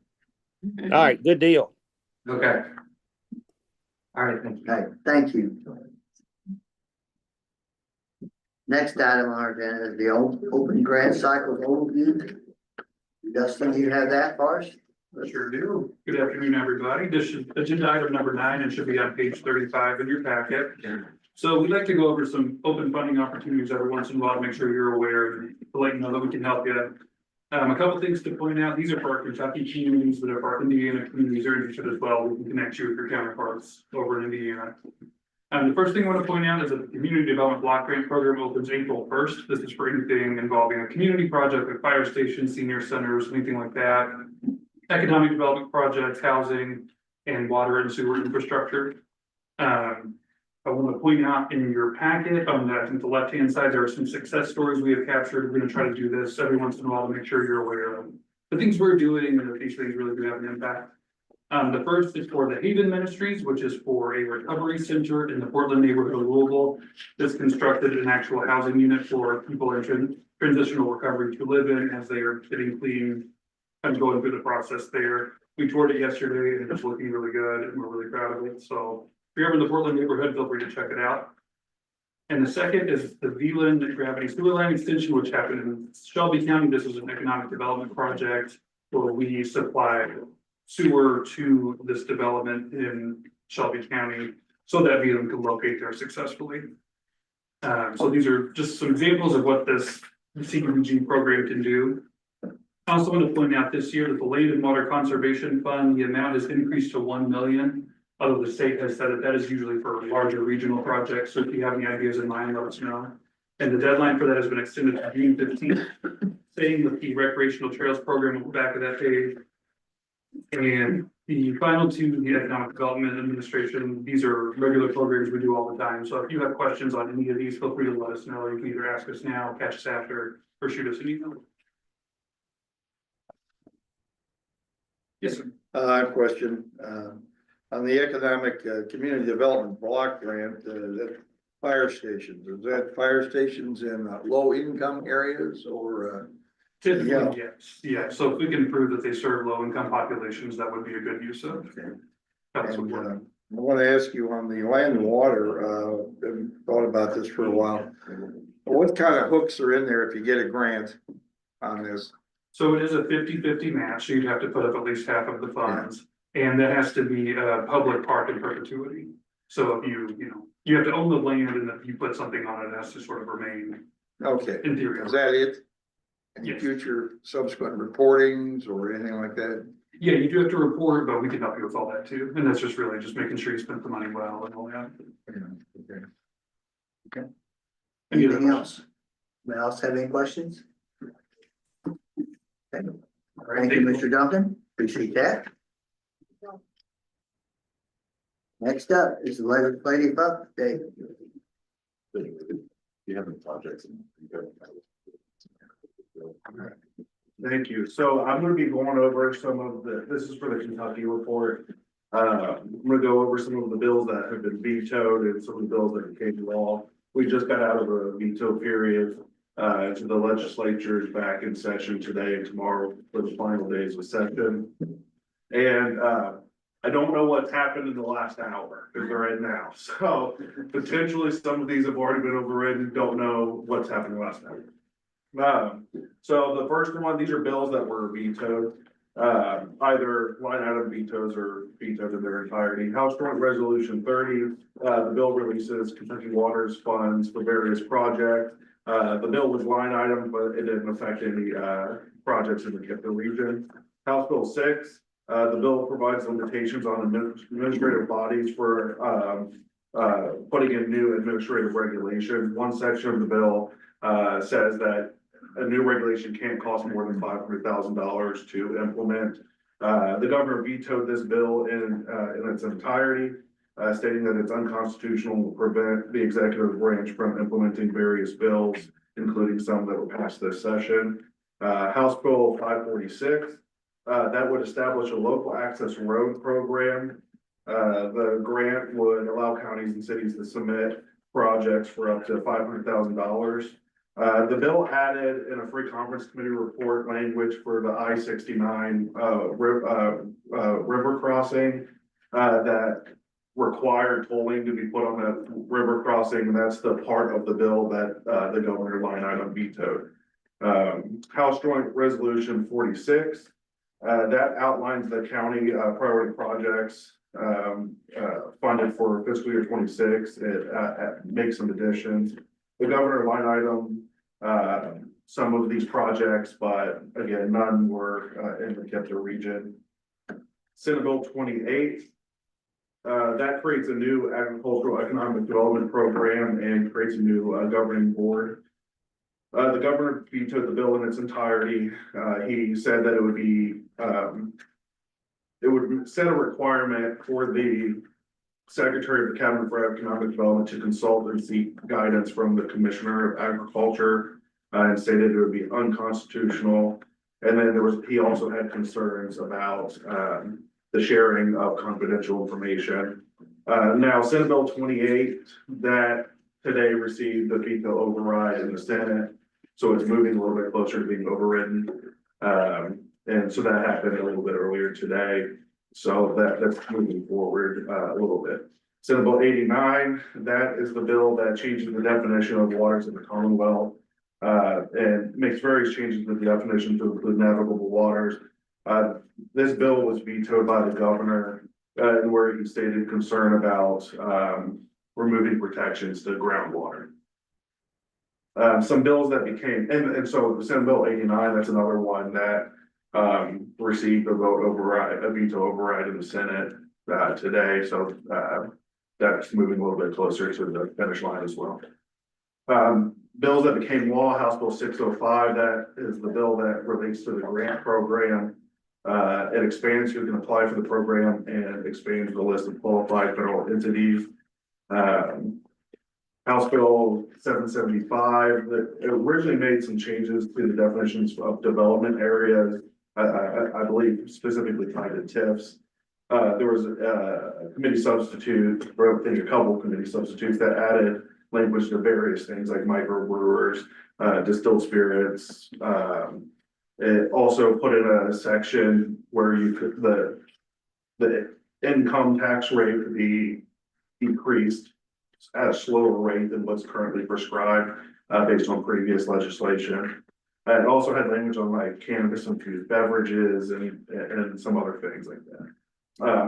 All right, good deal. Okay. All right, thank you. okay, thank you. Next item on our agenda is the open grant cycle overview. Dustin, you have that for us? Sure do. Good afternoon, everybody. This is agenda item number 9 and should be on page 35 in your packet. So we'd like to go over some open funding opportunities every once in a while to make sure you're aware and to let you know that we can help you. A couple things to point out. These are for our Kentucky communities, but if our Indiana communities are interested as well, we can connect you with your counterparts over in Indiana. The first thing I want to point out is that the Community Development Block Grant Program opens April 1st. This is for anything involving a community project like fire stations, senior centers, anything like that. Economic development projects, housing, and water and sewer infrastructure. I want to point out in your packet on the left-hand side, there are some success stories we have captured. We're going to try to do this every once in a while to make sure you're aware of the things we're doing and that these things really do have an impact. The first is for the Haven Ministries, which is for a recovery center in the Portland neighborhood of Louisville. This constructed an actual housing unit for people in transitional recovery to live in as they are getting clean and going through the process there. We toured it yesterday and it's looking really good and we're really proud of it. So if you're ever in the Portland neighborhood, feel free to check it out. And the second is the Veland Gravity Sewer Line Extension, which happened in Shelby County. This is an economic development project where we supply sewer to this development in Shelby County so that Veland can locate there successfully. So these are just some examples of what this CDBG program can do. I also want to point out this year that the Land and Water Conservation Fund, the amount has increased to 1 million. Although the state has said that is usually for larger regional projects. So if you have any ideas in mind, let us know. And the deadline for that has been extended to June 15th. Same with the recreational trails program on the back of that page. And the final two, the Economic Development Administration, these are regular programs we do all the time. So if you have questions on any of these, feel free to let us know. You can either ask us now, catch us after, or shoot us an email. Yes, sir. I have a question. On the economic community development block grant, that fire stations, is that fire stations in low income areas or? Typically, Yeah. yes, yeah. So if we can prove that they serve low income populations, that would be a good use of. Okay. That's what And, we're. I want to ask you on the land and water, been thought about this for a while. What kind of hooks are in there if you get a grant on this? So it is a 50-50 match, so you'd have to put up at least half of the funds, and that has to be a public park in perpetuity. So if you have to own the land, and if you put something on it, it has to sort of remain Okay, in theory. is that it? Any Yes. future subsequent reportings or anything like that? Yeah, you do have to report, but we can help you with all that too, and that's just really just making sure you spent the money well and all that. Okay. Any other Anything else? Anybody else have any questions? Okay. All right, Thank you, Mr. Duncan. Appreciate that. Next up is the legislative update. You have any projects? Thank you. So I'm gonna be going over some of this is for the Kentucky report. I'm gonna go over some of the bills that have been vetoed and some of the bills that became law. We just got out of a veto period. So the legislature is back in session today and tomorrow for the final days of session. And, I don't know what's happened in the last hour, because they're in now. So potentially some of these have already been overridden, don't know what's happened in the last hour. So the first one, these are bills that were vetoed, either line item vetoes or vetoed in their entirety. House Joint Resolution 30, the bill releases Kentucky Water's funds for various projects. The bill was line item, but it didn't affect any, projects in the KIPDA region. House Bill 6, the bill provides limitations on administrative bodies for, putting in new administrative regulations. One section of the bill, says that a new regulation can't cost more than $500,000 to implement. The governor vetoed this bill in its entirety, stating that it's unconstitutional and will prevent the executive branch from implementing various bills, including some that were passed this session. House Bill 546, that would establish a local access road program. The grant would allow counties and cities to submit projects for up to $500,000. The bill added in a free conference committee report language for the I-69 river crossing that required tolling to be put on that river crossing. That's the part of the bill that the governor line item vetoed. House Joint Resolution 46 that outlines the county priority projects funded for fiscal year 26. It makes some additions. The governor line item some of these projects, but again, none were in the KIPDA region. Senate Bill 28, that creates a new agricultural economic development program and creates a new governing board. The governor vetoed the bill in its entirety. He said that it would be, it would set a requirement for the Secretary of the Cabinet for Economic Development to consult and seek guidance from the Commissioner of Agriculture, and stated it would be unconstitutional. And then he also had concerns about the sharing of confidential information. Now, Senate Bill 28, that today received the veto override in the Senate, so it's moving a little bit closer to being overridden. And so that happened a little bit earlier today. So that's moving forward a little bit. Senate Bill 89, that is the bill that changes the definition of waters in the Commonwealth and makes various changes to the definition to include navigable waters. This bill was vetoed by the governor where he stated concern about removing protections to groundwater. Some bills that became, and so Senate Bill 89, that's another one that received a veto override in the Senate today, so that's moving a little bit closer to the finish line as well. Bills that became law, House Bill 605, that is the bill that relates to the grant program. It expands who can apply for the program and expands the list of qualified federal entities. House Bill 775, that originally made some changes to the definitions of development areas. I believe specifically tied to TIFs. There was a committee substitute, or I think a couple of committee substitutes that added language to various things like microbrewers, distilled spirits. It also put in a section where you could, income tax rate to be decreased at a slower rate than what's currently prescribed, based on previous legislation. It also had language on like cannabis infused beverages and some other things like that.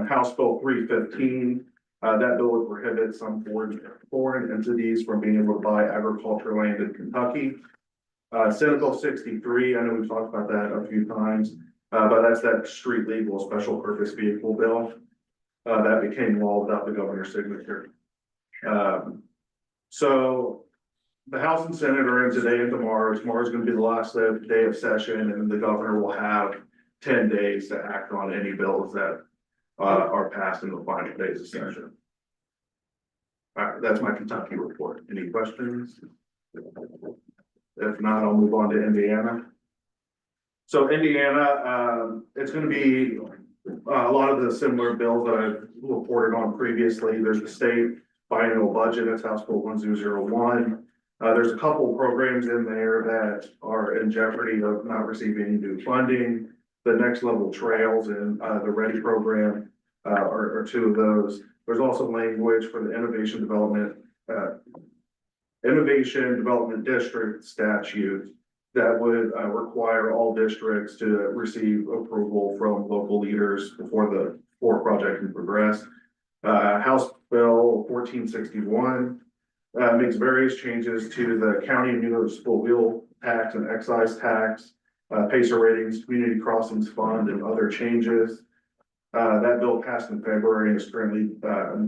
House Bill 315, that bill would prohibit some foreign entities from being able to buy agricultural land in Kentucky. Senate Bill 63, I know we've talked about that a few times, but that's that street legal special purpose vehicle bill. That became law without the governor's signature. So the House and Senate are in today and tomorrow. Tomorrow's gonna be the last day of session, and the governor will have 10 days to act on any bills that are passed in the final days of session. All right, that's my Kentucky report. Any questions? If not, I'll move on to Indiana. So Indiana, it's gonna be a lot of the similar bills that I've reported on previously. There's the state biannual budget, that's House Bill 1001. There's a couple programs in there that are in jeopardy of not receiving new funding. The Next Level Trails and the READY program are two of those. There's also language for the Innovation Development District statute that would require all districts to receive approval from local leaders before the project can progress. House Bill 1461 makes various changes to the county municipal wheel tax and excise tax, PACER ratings, community crossings fund, and other changes. That bill passed in February and is currently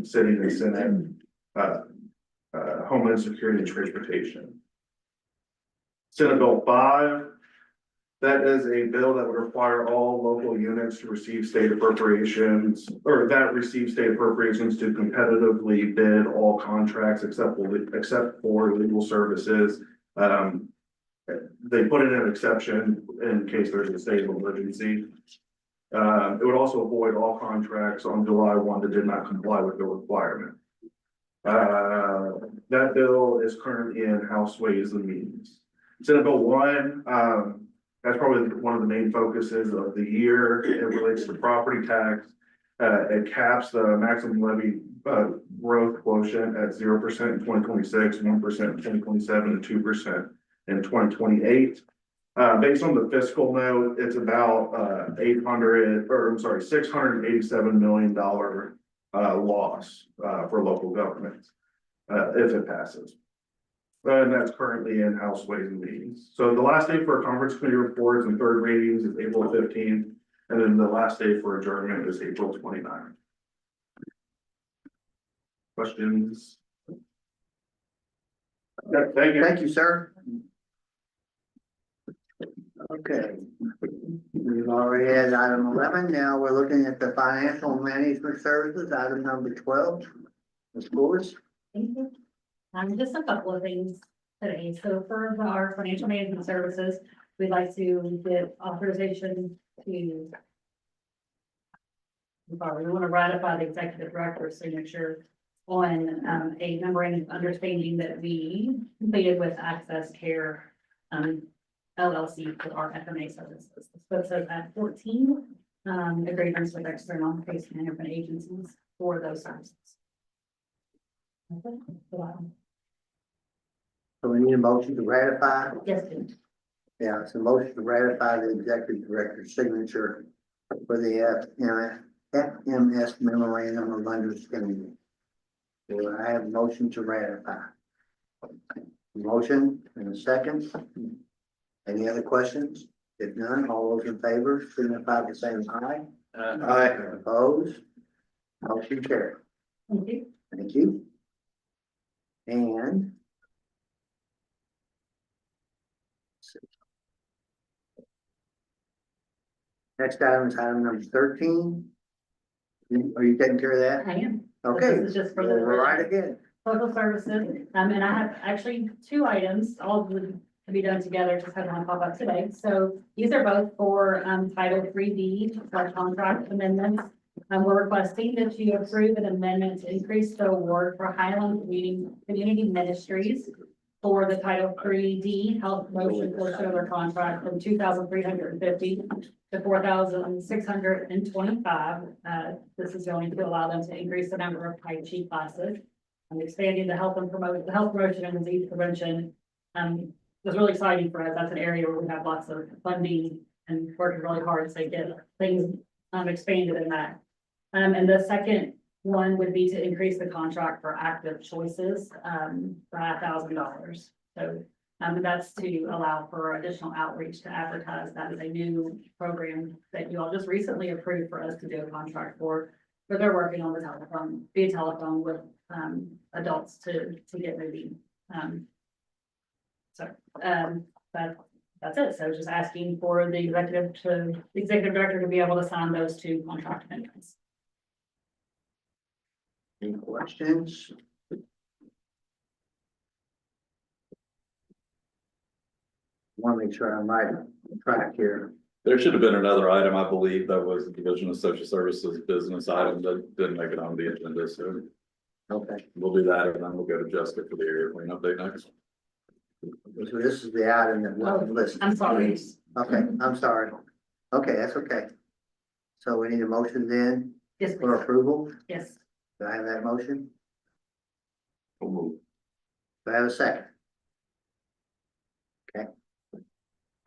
sitting in the Senate, Homeland Security and Transportation. Senate Bill 5, that is a bill that would require all local units to receive state appropriations, or that receive state appropriations to competitively bid all contracts except for legal services. They put in an exception in case there's a state of emergency. It would also avoid all contracts on July 1 that did not comply with the requirement. That bill is currently in House Ways and Means. Senate Bill 1, that's probably one of the main focuses of the year. It relates to property tax. It caps the maximum levy growth quotient at 0% in 2026, 1% in 2027, and 2% in 2028. Based on the fiscal note, it's about $687 million loss for local governments if it passes. And that's currently in House Ways and Means. So the last day for conference committee reports and third readings is April 15th, and then the last day for adjournment is April 29th. Questions? Thank you, sir. Okay. We've already had item 11. Now we're looking at the financial management services, item number 12. Ms. Boris? Thank you. Just a couple of things today. So for our financial management services, we'd like to get authorization to. We want to ratify the executive director's signature on a memorandum of understanding that we completed with Access Care LLC for our FMA services. So it says at 14 agreements with external case management agencies for those services. So we need a motion to ratify. Yes, please. Yeah, it's a motion to ratify the executive director's signature for the FMS memorandum of understanding. Do I have a motion to ratify? Motion and a second. Any other questions? If none, all those in favor signify by saying aye. Aye. Opposed? Motion carried. Thank you. Thank you. And next item is item number 13. Are you taking care of that? I am. Okay. This is just for the. Well, right again. Social services, and I have actually two items, all of them to be done together, just had one pop up today. So these are both for Title 3B, our contract amendments. We're requesting that you approve an amendment to increase the award for Highland Community Ministries for the Title III-D Health Promotion portion of their contract from $2,350 to $4,625. This is going to allow them to increase the number of Tai Chi classes. And expanding the health promotion and disease prevention. Was really exciting for us. That's an area where we have lots of funding and working really hard to get things expanded in that. And the second one would be to increase the contract for active choices by $1,000. So that's to allow for additional outreach to advertise. That is a new program that you all just recently approved for us to do a contract for. But they're working on the telephone, via telephone with adults to get moving. That's it. So just asking for the executive director to be able to sign those two contract amendments. Any questions? Want to make sure I'm right on track here. There should have been another item, I believe, that was the Division of Social Services business item that didn't make it on the agenda, so Okay, we'll do that, and then we'll go to Jessica for the area clean update next. so this is the item that wasn't listed. I'm sorry. Okay, I'm sorry. Okay, that's okay. So we need a motion then Yes, for please. approval. Yes. Do I have that motion? We'll move. Do I have a second? Okay.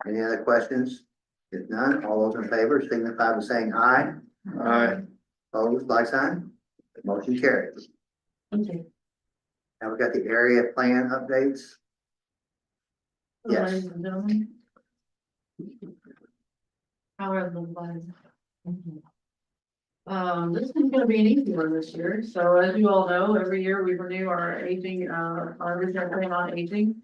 Any other questions? If none, all those in favor signify by saying aye. Aye. Opposed, like sign. Motion carries. Thank you. Now we got the area plan updates. Yes. Ladies and gentlemen. How are the lines? This is gonna be an easy one this year. So as you all know, every year we renew our aging, our regional plan on aging.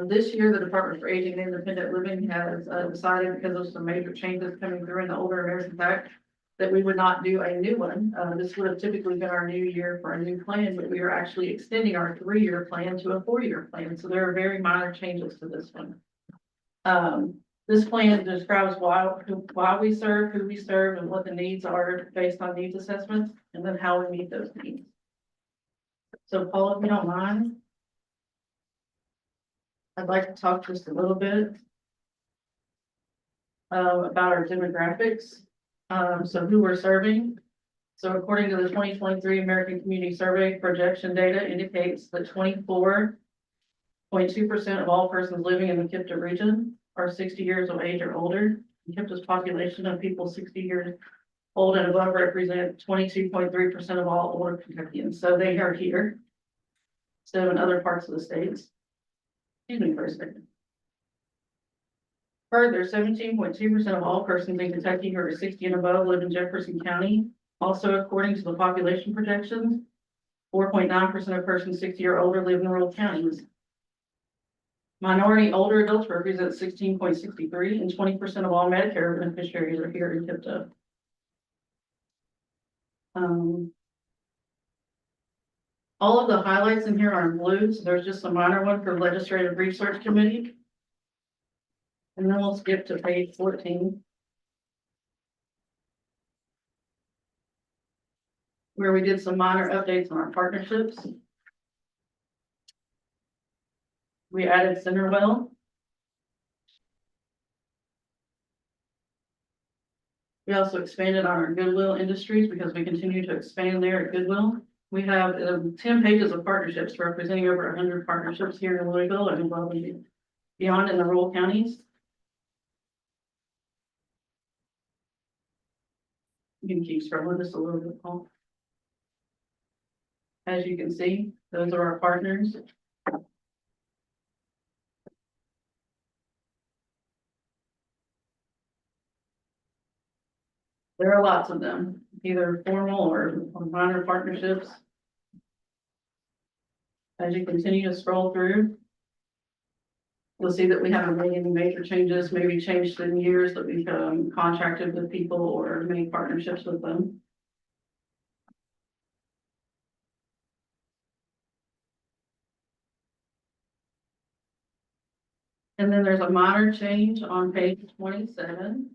This year, the Department for Aging and Independent Living has decided, because of some major changes coming through in the Older Americans Act, that we would not do a new one. This would have typically been our new year for a new plan, but we are actually extending our 3-year plan to a 4-year plan. So there are very minor changes to this one. This plan describes why we serve, who we serve, and what the needs are based on needs assessments, and then how we meet those needs. So Paul, if you don't mind, I'd like to talk just a little bit about our demographics. So who we're serving. So according to the 2023 American Community Survey, projection data indicates that 24.2% of all persons living in the KIPDA region are 60 years of age or older. KIPDA's population of people 60 years old and above represent 22.3% of all older Kentuckians. So they are here instead of in other parts of the states. Excuse me for a second. Further, 17.2% of all persons in Kentucky who are 60 and above live in Jefferson County. Also, according to the population projections, 4.9% of persons 60 or older live in rural counties. Minority older adults represent 16.63, and 20% of all Medicare beneficiaries are here in KIPDA. All of the highlights in here are in blue, so there's just a minor one for Legislative Research Committee. And then we'll skip to page 14. Where we did some minor updates on our partnerships. We added Centerwell. We also expanded on our Goodwill Industries because we continue to expand there at Goodwill. We have 10 pages of partnerships representing over 100 partnerships here in Louisville and above and beyond in the rural counties. You can keep scrolling just a little bit, Paul. As you can see, those are our partners. There are lots of them, either formal or minor partnerships. As you continue to scroll through, you'll see that we haven't made any major changes, maybe changed in years that we've contracted with people or made partnerships with them. And then there's a minor change on page 27.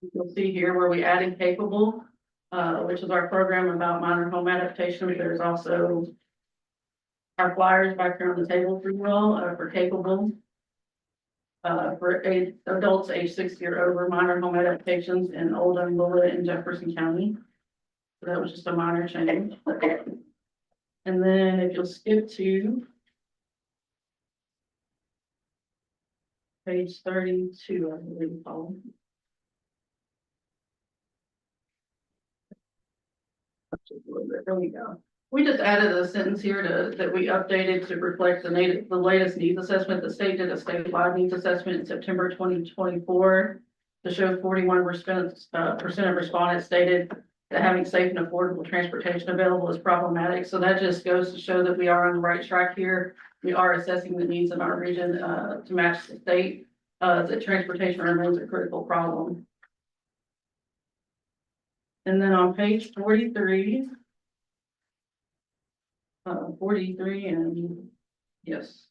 You'll see here where we added capable, which is our program about minor home adaptation. There's also our flyers back here on the table for you all, for capable. For adults age 60 or over, minor home adaptations in Old Angola and Jefferson County. So that was just a minor change. And then if you'll skip to page 32, I believe, Paul. There we go. We just added a sentence here that we updated to reflect the latest needs assessment. The state did a statewide needs assessment in September 2024 to show 41% of respondents stated that having safe and affordable transportation available is problematic. So that just goes to show that we are on the right track here. We are assessing the needs in our region to match the state. That transportation remains a critical problem. And then on page 43. 43 and yes.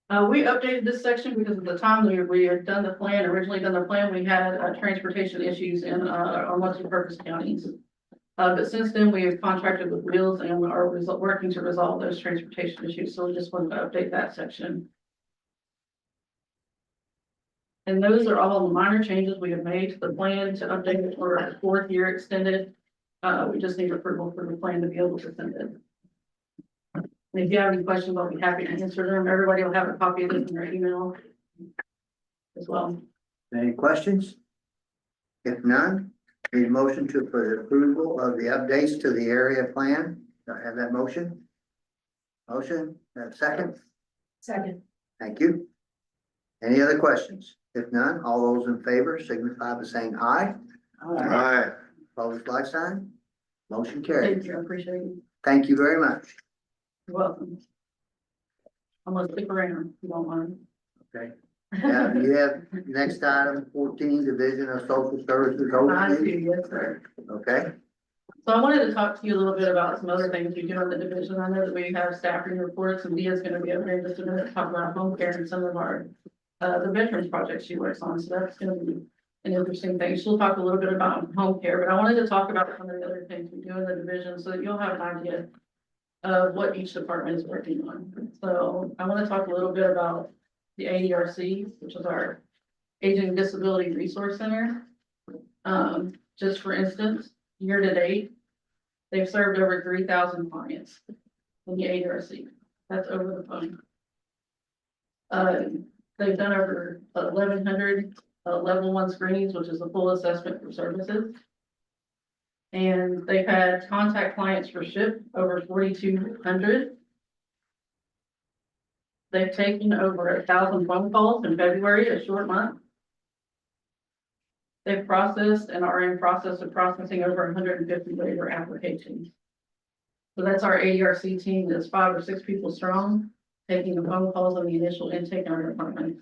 We updated this section because at the time we had done the plan, originally done the plan, we had transportation issues in our multi-purpose counties. But since then we have contracted with Wheels and are working to resolve those transportation issues. So we just wanted to update that section. And those are all the minor changes we have made to the plan to update it for a 4th year extended. We just need approval for the plan to be able to send it. And if you have any questions, I'll be happy to answer them. Everybody will have a copy of this in their email as well. Any questions? If none, need a motion for the approval of the updates to the area plan. Do I have that motion? Motion, and second? Second. Thank you. Any other questions? If none, all those in favor signify by saying aye. Aye. Opposed, like sign. Motion carried. Thank you, I appreciate it. Thank you very much. You're welcome. I'm gonna stick around, if you don't mind. Okay. Now, you have next item 14, Division of Social Services I overview. do, yes, sir. Okay, So I wanted to talk to you a little bit about some other things we do in the division. I know that we have staffing reports and Leah's gonna be over here in just a minute to talk about home care and some of our the veterans projects she works on. So that's gonna be an interesting thing. She'll talk a little bit about home care, but I wanted to talk about some of the other things we do in the division so that you'll have an idea of what each department is working on. So I want to talk a little bit about the ADRC, which is our Aging Disability Resource Center. Just for instance, year to date, they've served over 3,000 clients in the ADRC. That's over the phone. They've done over 1,100 level 1 screenings, which is a full assessment for services. And they've had contact clients for SHIP over 4,200. They've taken over 1,000 phone calls in February, a short month. They've processed and are in process of processing over 150 waiver applications. So that's our ADRC team that's 5 or 6 people strong, taking the phone calls on the initial intake in our department.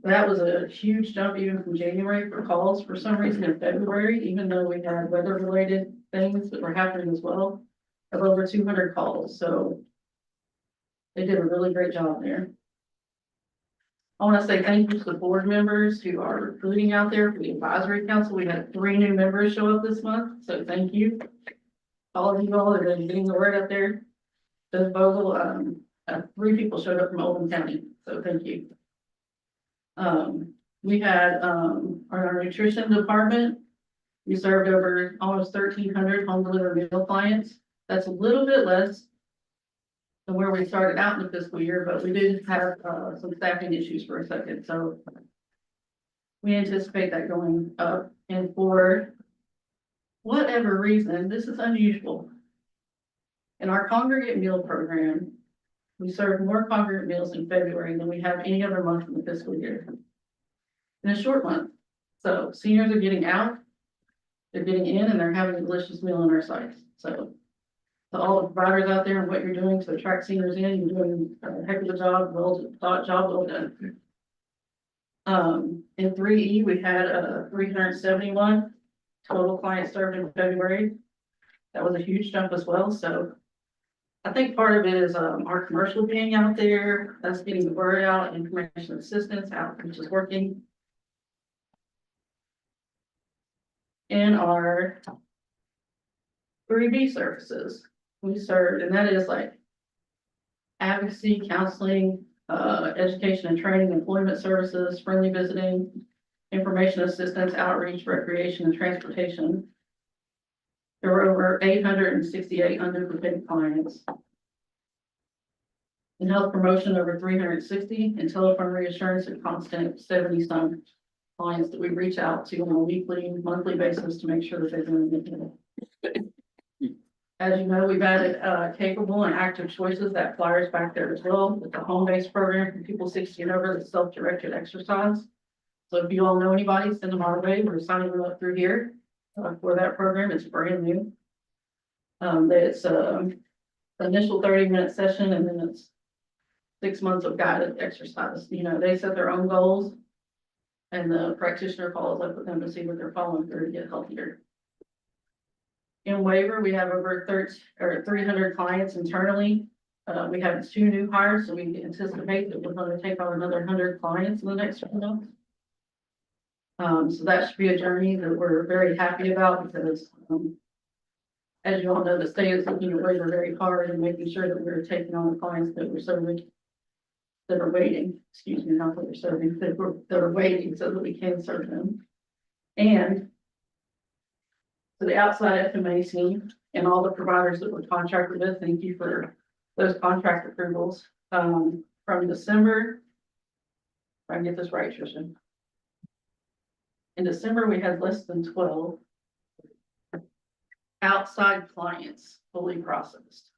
That was a huge jump even from January for calls for some reason in February, even though we had weather related things that were happening as well, of over 200 calls. So they did a really great job there. I want to say thank you to the board members who are recruiting out there for the advisory council. We had 3 new members show up this month, so thank you. All of you all that are getting the word out there. Judge Vogel, 3 people showed up from Oldham County, so thank you. We had our nutrition department. We served over almost 1,300 home delivered meal clients. That's a little bit less than where we started out in the fiscal year, but we did have some staffing issues for a second. So we anticipate that going up. And for whatever reason, this is unusual. In our congregate meal program, we served more congregate meals in February than we have any other month in the fiscal year. In a short month. So seniors are getting out, they're getting in, and they're having a delicious meal on our sites. So to all the providers out there and what you're doing to attract seniors in, you're doing a heck of a job, well done. In 3E, we had 371 total clients served in February. That was a huge jump as well. So I think part of it is, our commercial being out there, that's getting the word out, information assistance out, which is working. And our 3B services, we served, and that is like advocacy, counseling, education and training, employment services, friendly visiting, information assistance, outreach, recreation, and transportation. There were over 868 underpaid clients. In health promotion, over 360, and telephone reassurance and constant 70-some clients that we reach out to on a weekly, monthly basis to make sure that they're doing it. As you know, we've added capable and active choices, that flyers back there as well, with the home-based program for people 60 and over, the self-directed exercise. So if you all know anybody, send them our way. We're signing them up through here for that program. It's brand new. It's initial 30-minute session, and then it's 6 months of guided exercise. You know, they set their own goals, and the practitioner follows up with them to see what they're following through to get healthier. In waiver, we have over 300 clients internally. We have 2 new hires, so we anticipate that we're going to take on another 100 clients in the next few months. So that should be a journey that we're very happy about because, as you all know, the state is looking at waiver very hard and making sure that we're taking on the clients that we're serving, that are waiting, excuse me, not that we're serving, that are waiting so that we can serve them. And to the outside FMA team and all the providers that we're contracted with, thank you for those contract approvals. From December, if I can get this right, Trisha. In December, we had less than 12 outside clients fully processed.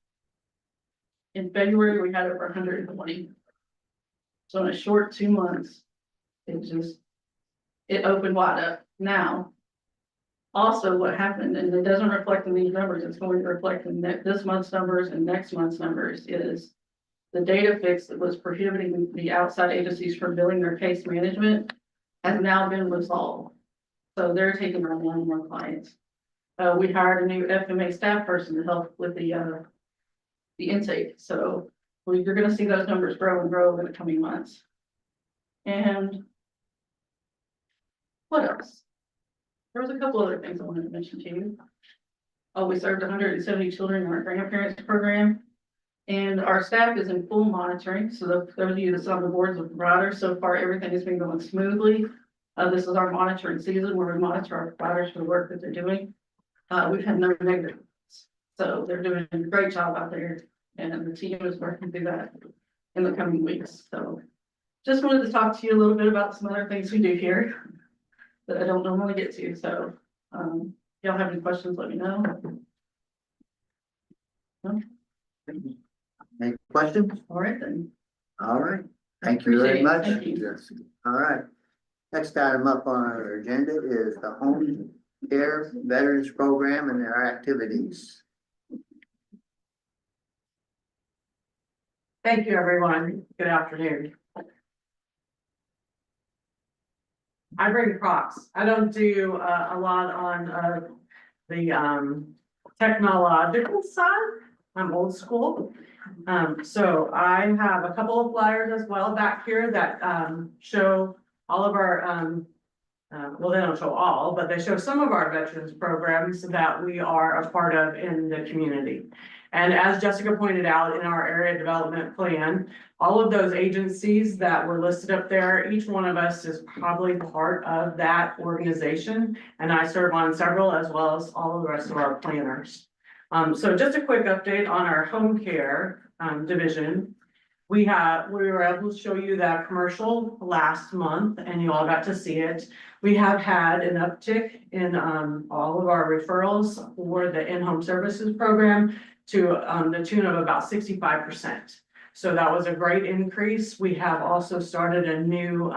In February, we had over 120. So in a short 2 months, it opened wide up. Now, also what happened, and it doesn't reflect in these numbers, it's going to reflect in this month's numbers and next month's numbers, is the data fix that was prohibiting the outside agencies from billing their case management has now been resolved. So they're taking on more clients. We hired a new FMA staff person to help with the intake. So you're going to see those numbers grow and grow in the coming months. And what else? There was a couple other things I wanted to mention to you. Oh, we served 170 children in our grandparents program. And our staff is in full monitoring. So those of you that's on the boards of providers, so far everything has been going smoothly. This is our monitoring season where we monitor our providers for the work that they're doing. We've had no negatives. So they're doing a great job out there. And the team is working through that in the coming weeks. So just wanted to talk to you a little bit about some other things we do here that I don't normally get to. So if y'all have any questions, let me know. No? Any questions? All right then. All right. Thank you very Appreciate it. much. Thank you. Yes. All right. Next item up on our agenda is the Home Care Veterans Program and their activities. Thank you, everyone. Good afternoon. I bring props. I don't do a lot on the technological side. I'm old school. So I have a couple of flyers as well back here that show all of our well, they don't show all, but they show some of our veterans programs that we are a part of in the community. And as Jessica pointed out in our area development plan, all of those agencies that were listed up there, each one of us is probably part of that organization. And I serve on several as well as all of the rest of our planners. So just a quick update on our home care division. We were able to show you that commercial last month and you all got to see it. We have had an uptick in all of our referrals for the in-home services program to the tune of about 65%. So that was a great increase. We have also started a new,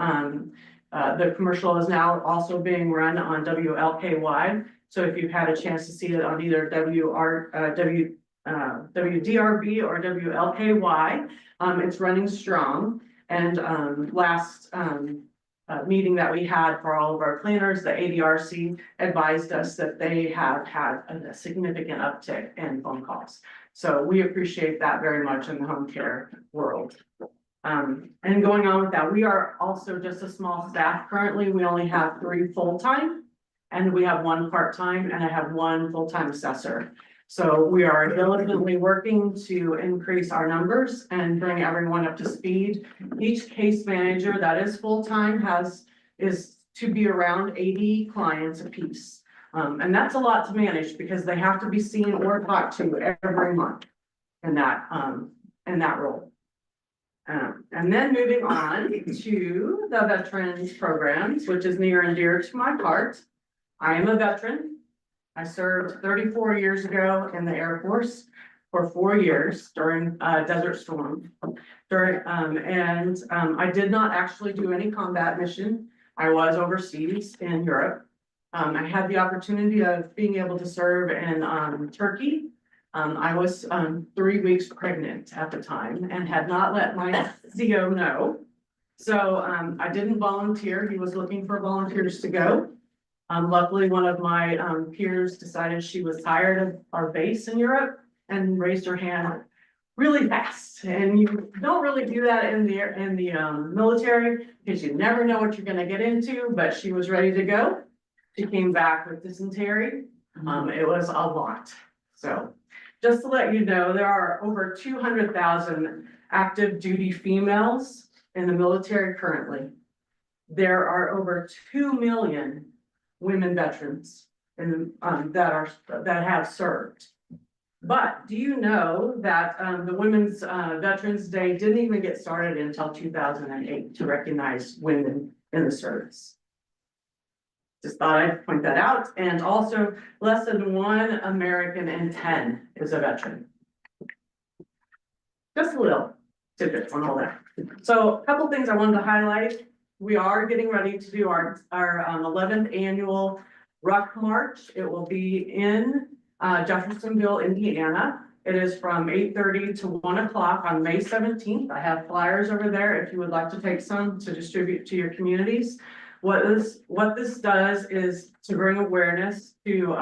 the commercial is now also being run on WLKY. So if you've had a chance to see it on either WDRB or WLKY, it's running strong. And last meeting that we had for all of our planners, the ADRC advised us that they have had a significant uptick in phone calls. So we appreciate that very much in the home care world. And going on with that, we are also just a small staff. Currently, we only have 3 full-time. And we have 1 part-time and I have 1 full-time assessor. So we are diligently working to increase our numbers and bring everyone up to speed. Each case manager that is full-time is to be around 80 clients apiece. And that's a lot to manage because they have to be seen or talked to every month in that role. And then moving on to the veterans programs, which is near and dear to my heart. I am a veteran. I served 34 years ago in the Air Force for 4 years during Desert Storm. I did not actually do any combat mission. I was overseas in Europe. I had the opportunity of being able to serve in Turkey. I was 3 weeks pregnant at the time and had not let my CO know. So I didn't volunteer. He was looking for volunteers to go. Luckily, one of my peers decided she was tired of our base in Europe and raised her hand really fast. And you don't really do that in the military because you never know what you're gonna get into, but she was ready to go. She came back with dysentery. It was a lot. So just to let you know, there are over 200,000 active duty females in the military currently. There are over 2 million women veterans in that have served. But do you know that the Women's Veterans Day didn't even get started until 2008 to recognize women in the service? Just thought I'd point that out. And also less than 1 American in 10 is a veteran. Just a little tidbit on all that. So a couple things I wanted to highlight. We are getting ready to do our 11th annual Ruck March. It will be in Jeffersonville, Indiana. It is from 8:30 to 1 o'clock on May 17th. I have flyers over there if you would like to take some to distribute to your communities. What this does is to bring awareness to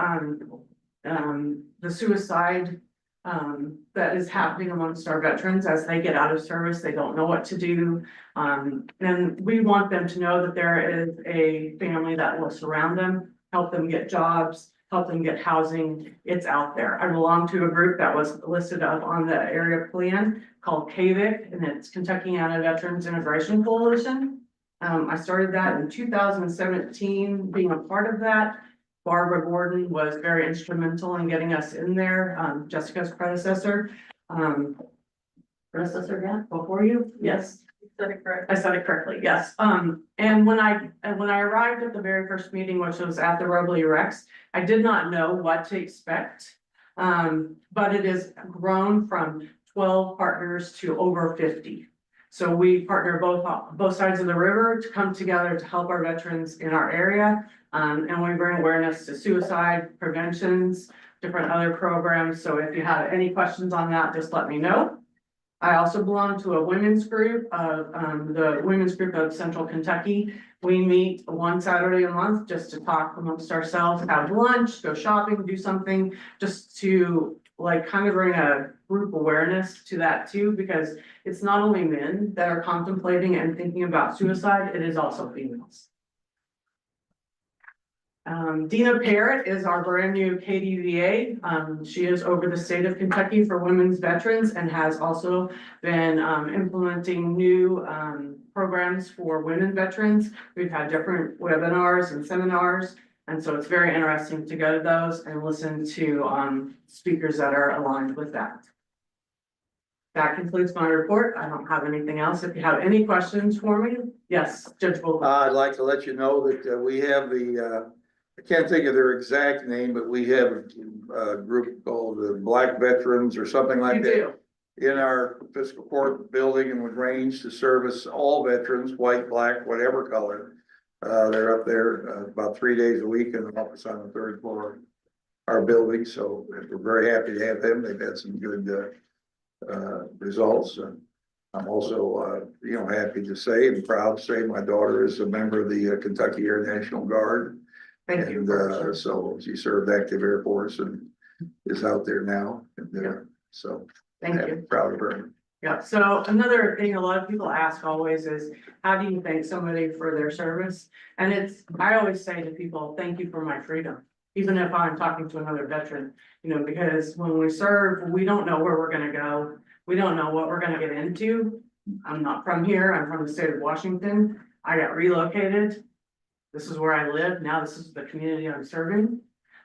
the suicide that is happening amongst our veterans as they get out of service. They don't know what to do. And we want them to know that there is a family that will surround them, help them get jobs, help them get housing. It's out there. I belong to a group that was listed up on the area plan called KIPDA, and it's Kentucky Veterans Integration Coalition. I started that in 2017, being a part of that. Barbara Gordon was very instrumental in getting us in there, Jessica's predecessor. Before you? Yes. You said it correct. I said it correctly, yes. And when I arrived at the very first meeting, which was at the Robley Rex, I did not know what to expect. But it has grown from 12 partners to over 50. So we partner both sides of the river to come together to help our veterans in our area. And we bring awareness to suicide preventions, different other programs. So if you have any questions on that, just let me know. I also belong to a women's group of the Women's Group of Central Kentucky. We meet 1 Saturday a month just to talk amongst ourselves, have lunch, go shopping, do something, just to like kind of bring a group awareness to that too, because it's not only men that are contemplating and thinking about suicide, it is also females. Dina Parrott is our brand new KDVA. She is over the state of Kentucky for women's veterans and has also been implementing new programs for women veterans. We've had different webinars and seminars, and so it's very interesting to go to those and listen to speakers that are aligned with that. That concludes my report. I don't have anything else. If you have any questions for me, yes, Judge Bull. I'd like to let you know that we have the I can't think of their exact name, but we have a group called the Black Veterans or something like that in our fiscal court building and would range to service all veterans, white, black, whatever color. They're up there about 3 days a week in the office on the 3rd floor of our building. So we're very happy to have them. They've had some good results. I'm also, happy to say and proud to say my daughter is a member of the Kentucky Air National Guard. Thank you. So she served active Air Force and is out there now. And So. Thank yeah, you. Proud of her. Yeah, so another thing a lot of people ask always is, how do you thank somebody for their service? And I always say to people, thank you for my freedom. Even if I'm talking to another veteran, because when we serve, we don't know where we're gonna go. We don't know what we're gonna get into. I'm not from here, I'm from the state of Washington. I got relocated. This is where I live, now this is the community I'm serving.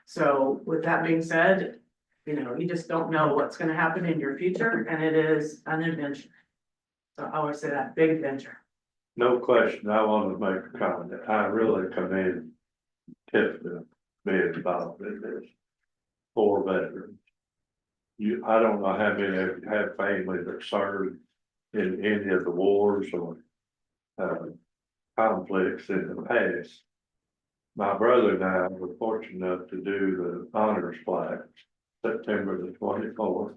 So with that being said, you just don't know what's gonna happen in your future, and it is an adventure. So I always say that, big adventure. No question, I want to make a comment. I really commend KIPDA being involved in this for veterans. I don't know how many of you have family that served in any of the wars or conflicts in the past. My brother and I were fortunate enough to do the honors flight September the 24th.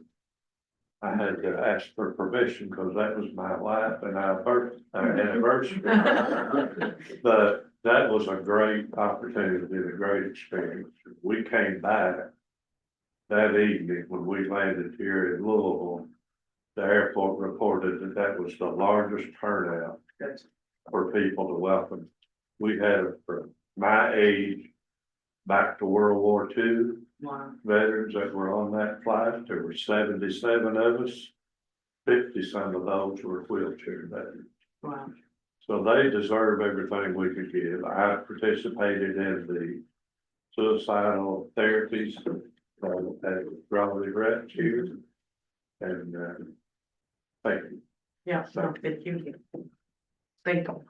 I had to ask for permission because that was my life and our anniversary. But that was a great opportunity, a great experience. We came back that evening when we landed here in Louisville. The airport reported that that was the largest turnout for people to welcome. We had from my age back to World War II. Wow. Veterans that were on that flight. There were 77 of us. 50 some of those were wheelchair veterans. Wow. So they deserve everything we could give. I participated in the suicidal therapies at Raleigh Rec here. And thank you. Yeah, so thank you. Thank you.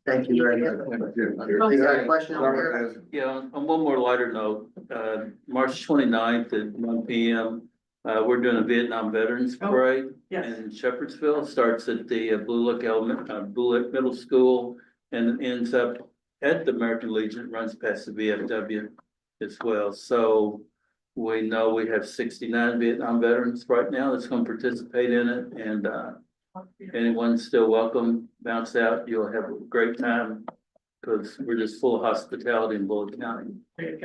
Thank you very much. You got a question over there? Yeah, on one more lighter note, March 29th at 1 p.m. We're doing a Vietnam Veterans Oh, Parade yes. in Shepherdsville. Starts at the Blue Lick Middle School and ends up at the American Legion, runs past the VFW as well. So we know we have 69 Vietnam veterans right now that's going to participate in it, and anyone's still welcome. Bounce out, you'll have a great time because we're just full of hospitality in Bullitt County. There you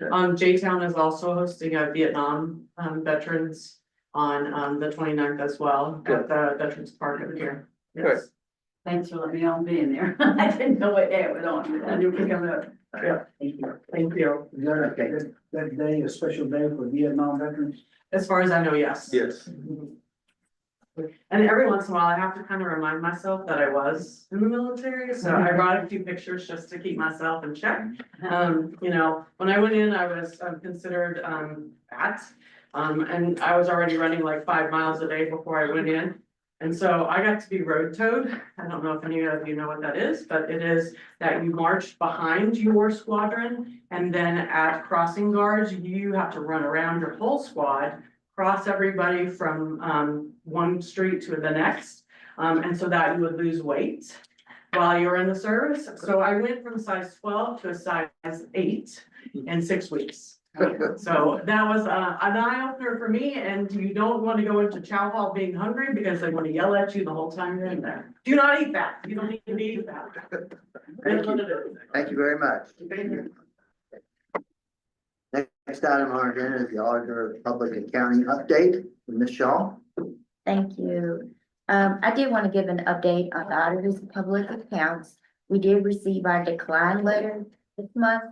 go. J-Town is also hosting a Vietnam veterans on the 29th as well at the Veterans Park over here. Yes. Thanks for letting me on being there. I didn't know what day it was on. And you can come up. Yeah, thank you. Is that day a special day for Vietnam veterans? As far as I know, yes. Yes. And every once in a while, I have to kind of remind myself that I was in the military, so I brought a few pictures just to keep myself in check. When I went in, I was considered fat. And I was already running like 5 miles a day before I went in. And so I got to be road towed. I don't know if any of you know what that is, but it is that you march behind your squadron, and then at crossing guards, you have to run around your whole squad, cross everybody from one street to the next, and so that you would lose weight while you're in the service. So I went from size 12 to a size 8 in 6 weeks. So that was an eye opener for me, and you don't want to go into chow hall being hungry because they want to yell at you the whole time you're in there. Do not eat that. You don't need to eat that. Thank you. Thank you very much. Next item on our agenda is the Auditor of Public Accounting update from Ms. Shaw. Thank you. I did want to give an update on the auditors of public accounts. We did receive our decline letter this month.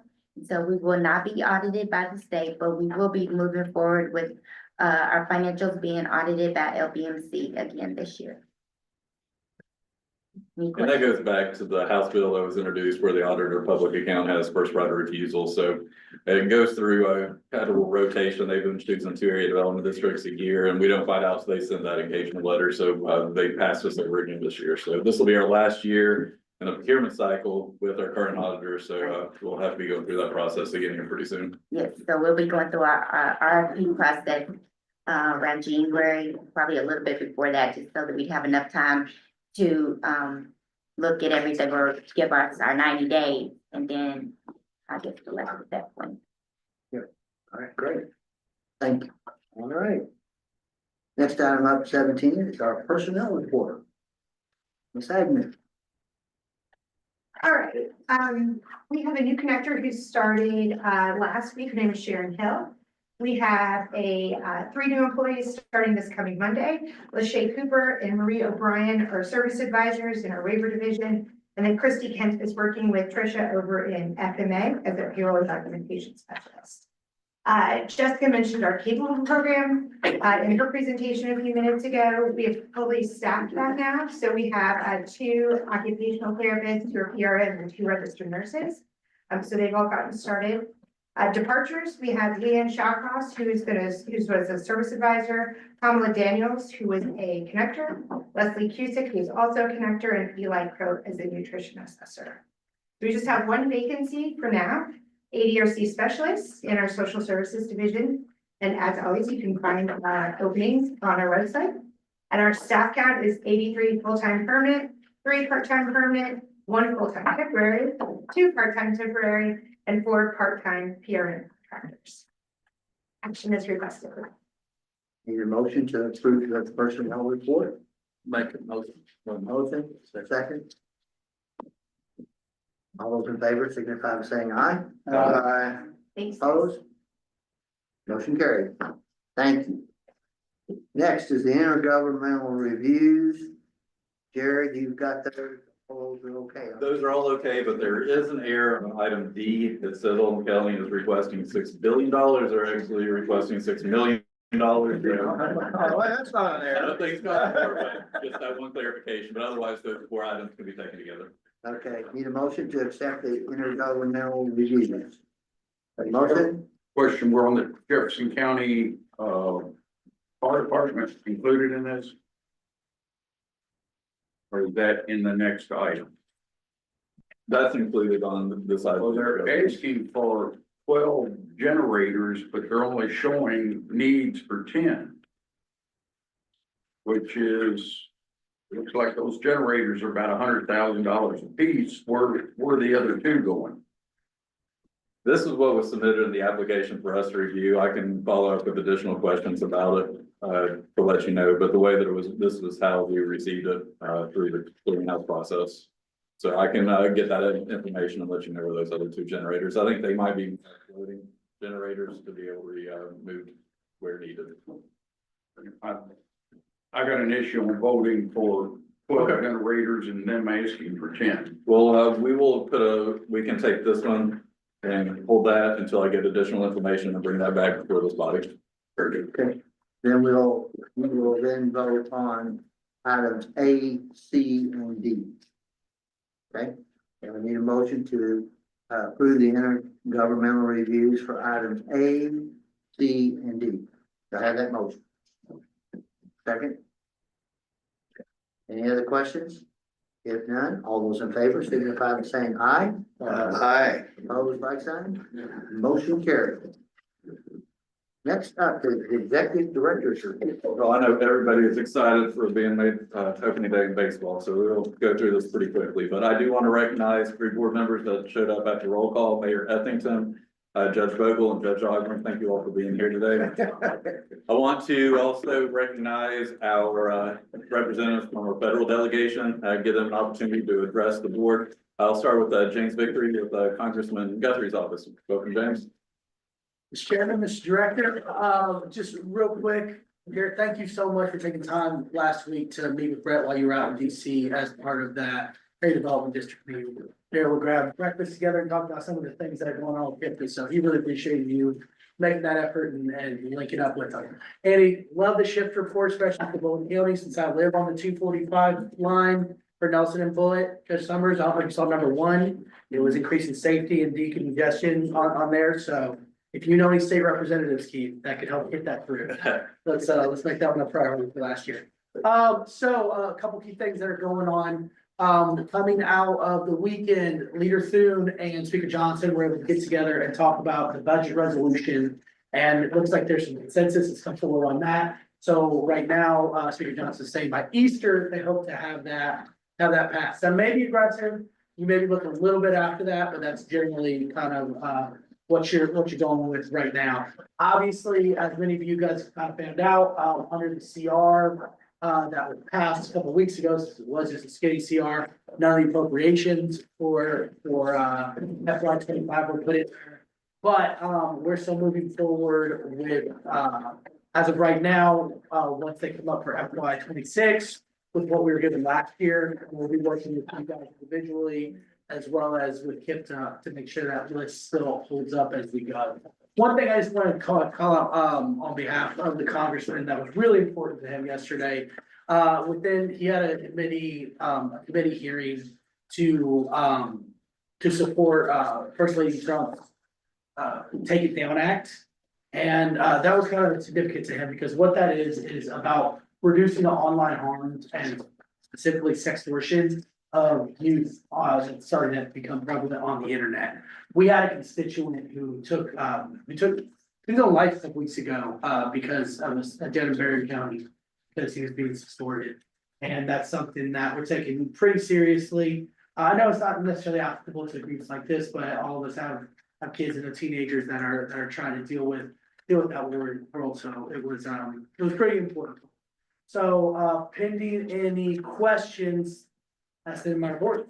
So we will not be audited by the state, but we will be moving forward with our financials being audited by LBMC again this year. And that goes back to the House bill that was introduced where the auditor public account has first right of refusal. So it goes through a federal rotation. They've been choosing 2 area development districts a year, and we don't find out, so they send that engagement letter. So they passed us over again this year. So this will be our last year in a procurement cycle with our current auditor. So we'll have to be going through that process again here pretty soon. Yes, so we'll be going through our RFP process around January, probably a little bit before that, just so that we have enough time to look at everything or give us our 90 days, and then I get selected at that point. All right, great. Thank you. All right. Next item up 17 is our personnel report. Ms. Agnew. All right, we have a new connector who started last week. Her name is Sharon Hill. We have three new employees starting this coming Monday. Lachey Cooper and Marie O'Brien are service advisors in our waiver division. And then Christy Kent is working with Tricia over in FMA as a payroll and documentation specialist. Jessica mentioned our KIPDA program in her presentation a few minutes ago. We have fully staffed that now. So we have 2 occupational therapists, 2 PRNs, and 2 registered nurses. So they've all gotten started. Departures, we have Leanne Shawcross, who was a service advisor, Kamala Daniels, who was a connector, Leslie Cusick, who's also a connector, and Eli Crow as a nutrition assessor. We just have 1 vacancy for now, ADRC specialists in our social services division. And as always, you can find openings on our website. And our staff count is 83 full-time permanent, 3 part-time permanent, 1 full-time temporary, 2 part-time temporary, and 4 part-time PRN contractors. Action is requested. Need a motion to approve the personnel report? Make a motion. Motion, second. All those in favor signify by saying aye. Aye. Thanks. Opposed? Motion carried. Thank you. Next is the intergovernmental reviews. Jared, you've got those. Those are okay. Those are all okay, but there is an error on item D. It says Old County is requesting $6 billion. They're actually requesting $6 million. Oh, that's not an error. Nothing's got just that one clarification, but otherwise those 4 items can be taken together. Okay, need a motion to accept the intergovernmental reviews. A motion? Question, we're on the Jefferson County, fire department included in this? Or is that in the next item? That's included on this item. Well, they're asking for 12 generators, but they're only showing needs for 10. Which is, looks like those generators are about $100,000 a piece. Where the other 2 going? This is what was submitted in the application for us to review. I can follow up with additional questions about it, to let you know, but the way that it was, this was how we received it, through the clearinghouse process. So I can, get that information and let you know where those other 2 generators, I think they might be floating generators to be able to be, moved where needed. I got an issue on voting for 12 generators and them asking for 10. Well, we will we can take this one and hold that until I get additional information and bring that back before this body. Okay, then we will then vote on items A, C, and D. Okay, and we need a motion to approve the intergovernmental reviews for items A, C, and D. Do I have that motion? Second? Any other questions? If none, all those in favor signify by saying aye. Aye. Opposed, like sign? Motion carried. Next up is the executive director's report. Well, I know everybody is excited for being made opening day in baseball, so we'll go through this pretty quickly. But I do want to recognize 3 board members that showed up at the roll call: Mayor Ethington, Judge Vogel, and Judge Ogburn. Thank you all for being here today. I want to also recognize our representatives from our federal delegation, give them an opportunity to address the board. I'll start with James Victory with Congressman Guthrie's office. Welcome, James. Mr. Chairman, Mr. Director, just real quick, Garrett, thank you so much for taking time last week to meet with Brett while you were out in DC as part of that area development district meeting. There, we'll grab breakfast together and talk about some of the things that are going on with KIPDA. So he really appreciated you making that effort and linking up with him. And he loved the shift report, especially for Bowling County, since I live on the 245 line for Nelson and Bullitt. Judge Summers, I don't know if you saw number 1. It was increasing safety and decongestion on there. So if you know any state representatives, Keith, that could help get that through. Let's make that one a priority for last year. So a couple key things that are going on. Coming out of the weekend, Leader Thune and Speaker Johnson were able to get together and talk about the budget resolution. And it looks like there's some consensus that's come forward on that. So right now, Speaker Johnson is saying by Easter, they hope to have that passed. That may be aggressive. You may be looking a little bit after that, but that's generally kind of what you're going with right now. Obviously, as many of you guys kind of found out, under the CR that was passed a couple of weeks ago, it was just a skinny CR. None of the appropriations for FY25 were put in there. But, we're still moving forward with, as of right now, once they come up for FY 26 with what we were given last year, we'll be working with you guys individually as well as with KIPDA to make sure that list still holds up as we go. One thing I just wanted to call out, on behalf of the congressman that was really important to him yesterday. He had a committee hearing to support, First Lady Trump's Take It Down Act. And that was kind of significant to him because what that is about reducing the online harms and specifically sextortion of youth that started to become prevalent on the internet. We had a constituent who took his own life a couple weeks ago because of a death in Berrien County because he was being extorted. And that's something that we're taking pretty seriously. I know it's not necessarily applicable to groups like this, but all of us have kids and teenagers that are trying to deal with that world. So it was pretty important. So pending any questions, that's in my report.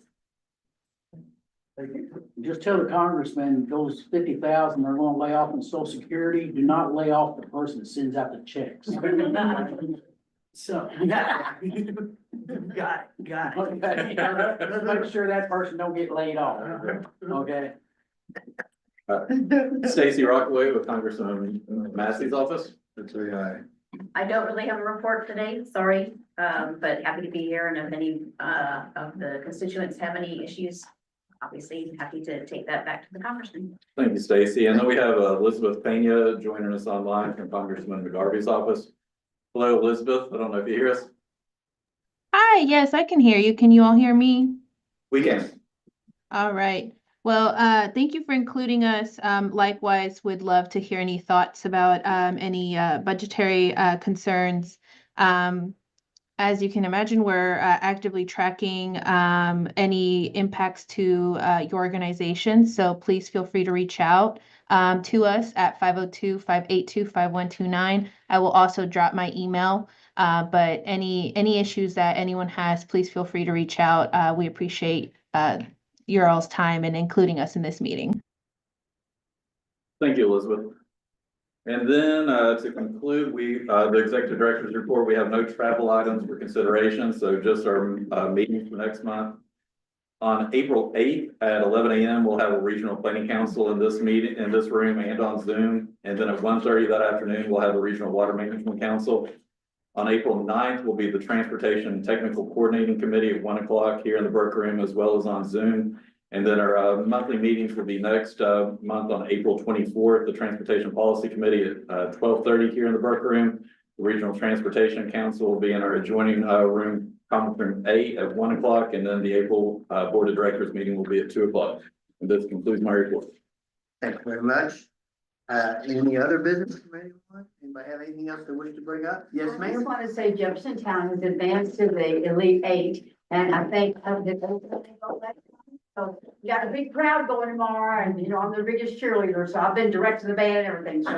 Just tell the congressman, those 50,000 they're gonna lay off in social security, do not lay off the person that sends out the checks. So, got it. Okay, let's make sure that person don't get laid off, okay? Stacy Rockaway with Congressman Massey's office. I don't really have a report today, sorry, but happy to be here, and if any of the constituents have any issues, obviously happy to take that back to the congressman. Thank you, Stacy. And then we have Elizabeth Pena joining us online from Congressman McGarvey's office. Hello, Elizabeth. I don't know if you hear us. Hi, yes, I can hear you. Can you all hear me? We can. All right. Well, thank you for including us. Likewise, would love to hear any thoughts about any budgetary concerns. As you can imagine, we're actively tracking any impacts to your organization. So please feel free to reach out to us at 502-582-5129. I will also drop my email. But any issues that anyone has, please feel free to reach out. We appreciate your all's time and including us in this meeting. Thank you, Elizabeth. And then to conclude, the executive director's report, we have no travel items for consideration. So just our meetings for next month. On April 8th at 11 a.m., we'll have a regional planning council in this meeting, in this room and on Zoom. And then at 1:30 that afternoon, we'll have a regional water management council. On April 9th will be the Transportation and Technical Coordinating Committee at 1 o'clock here in the Burke Room as well as on Zoom. And then our monthly meetings will be next month on April 24th, the Transportation Policy Committee at 12:30 here in the Burke Room. The Regional Transportation Council will be in our adjoining room, conference room A at 1 o'clock. And then the April Board of Directors meeting will be at 2 o'clock. And this concludes my report. Thank you very much. Any other business from anyone? Anybody have anything else they wish to bring up? Yes, I ma'am. just want to say Jefferson Town has advanced to the Elite Eight, and I think so we got a big crowd going tomorrow, and I'm the biggest cheerleader, so I've been directing the band and everything, so.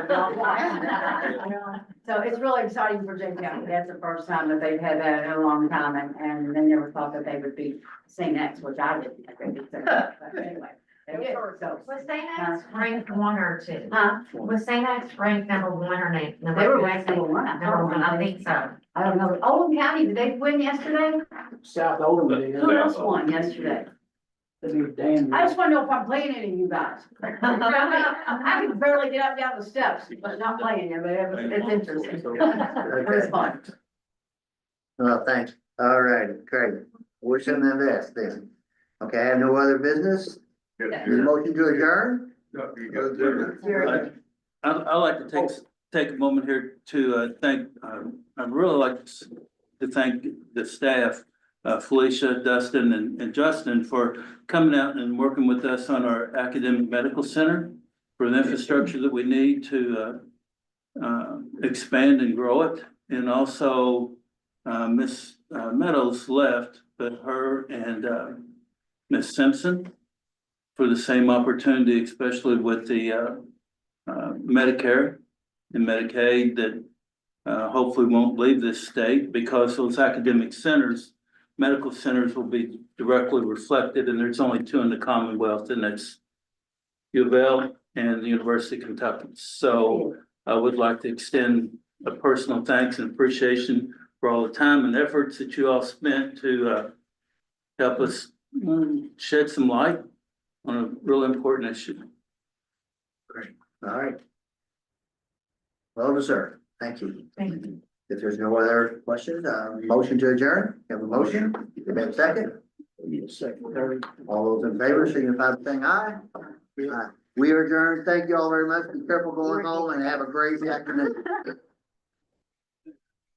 So it's really exciting for Jay County. That's the first time that they've had that in a long time, and they never thought that they would be St. X, which I didn't. But anyway. Was St. X ranked 1 or 2? Huh? Was St. X ranked number 1 or not? They were ranked number 1. Number 1, I think so. I don't know. Oldham County, did they win yesterday? South Oldham. Who else won yesterday? I just want to know if I'm playing any of you guys. I can barely get up and down the steps, but not playing you, but it's interesting. It was fun. Well, thanks. All right, great. Wish them the best then. Okay, I have no other business. Need a motion to adjourn? I'd like to take a moment here to thank, I'd really like to thank the staff, Felicia, Dustin, and Justin for coming out and working with us on our academic medical center for the infrastructure that we need to expand and grow it. And also Miss Meadows left, but her and Miss Simpson for the same opportunity, especially with the Medicare and Medicaid that hopefully won't leave this state, because those academic centers, medical centers, will be directly reflected, and there's only 2 in the Commonwealth, and that's U of L and the University of Kentucky. So I would like to extend a personal thanks and appreciation for all the time and efforts that you all spent to help us shed some light on a real important issue. All right. Well deserved. Thank you. Thank you. If there's no other questions, motion to adjourn, have a motion, you have a second? All those in favor, signify by saying aye. Aye. We are adjourned. Thank you all very much. Be careful going home and have a great afternoon.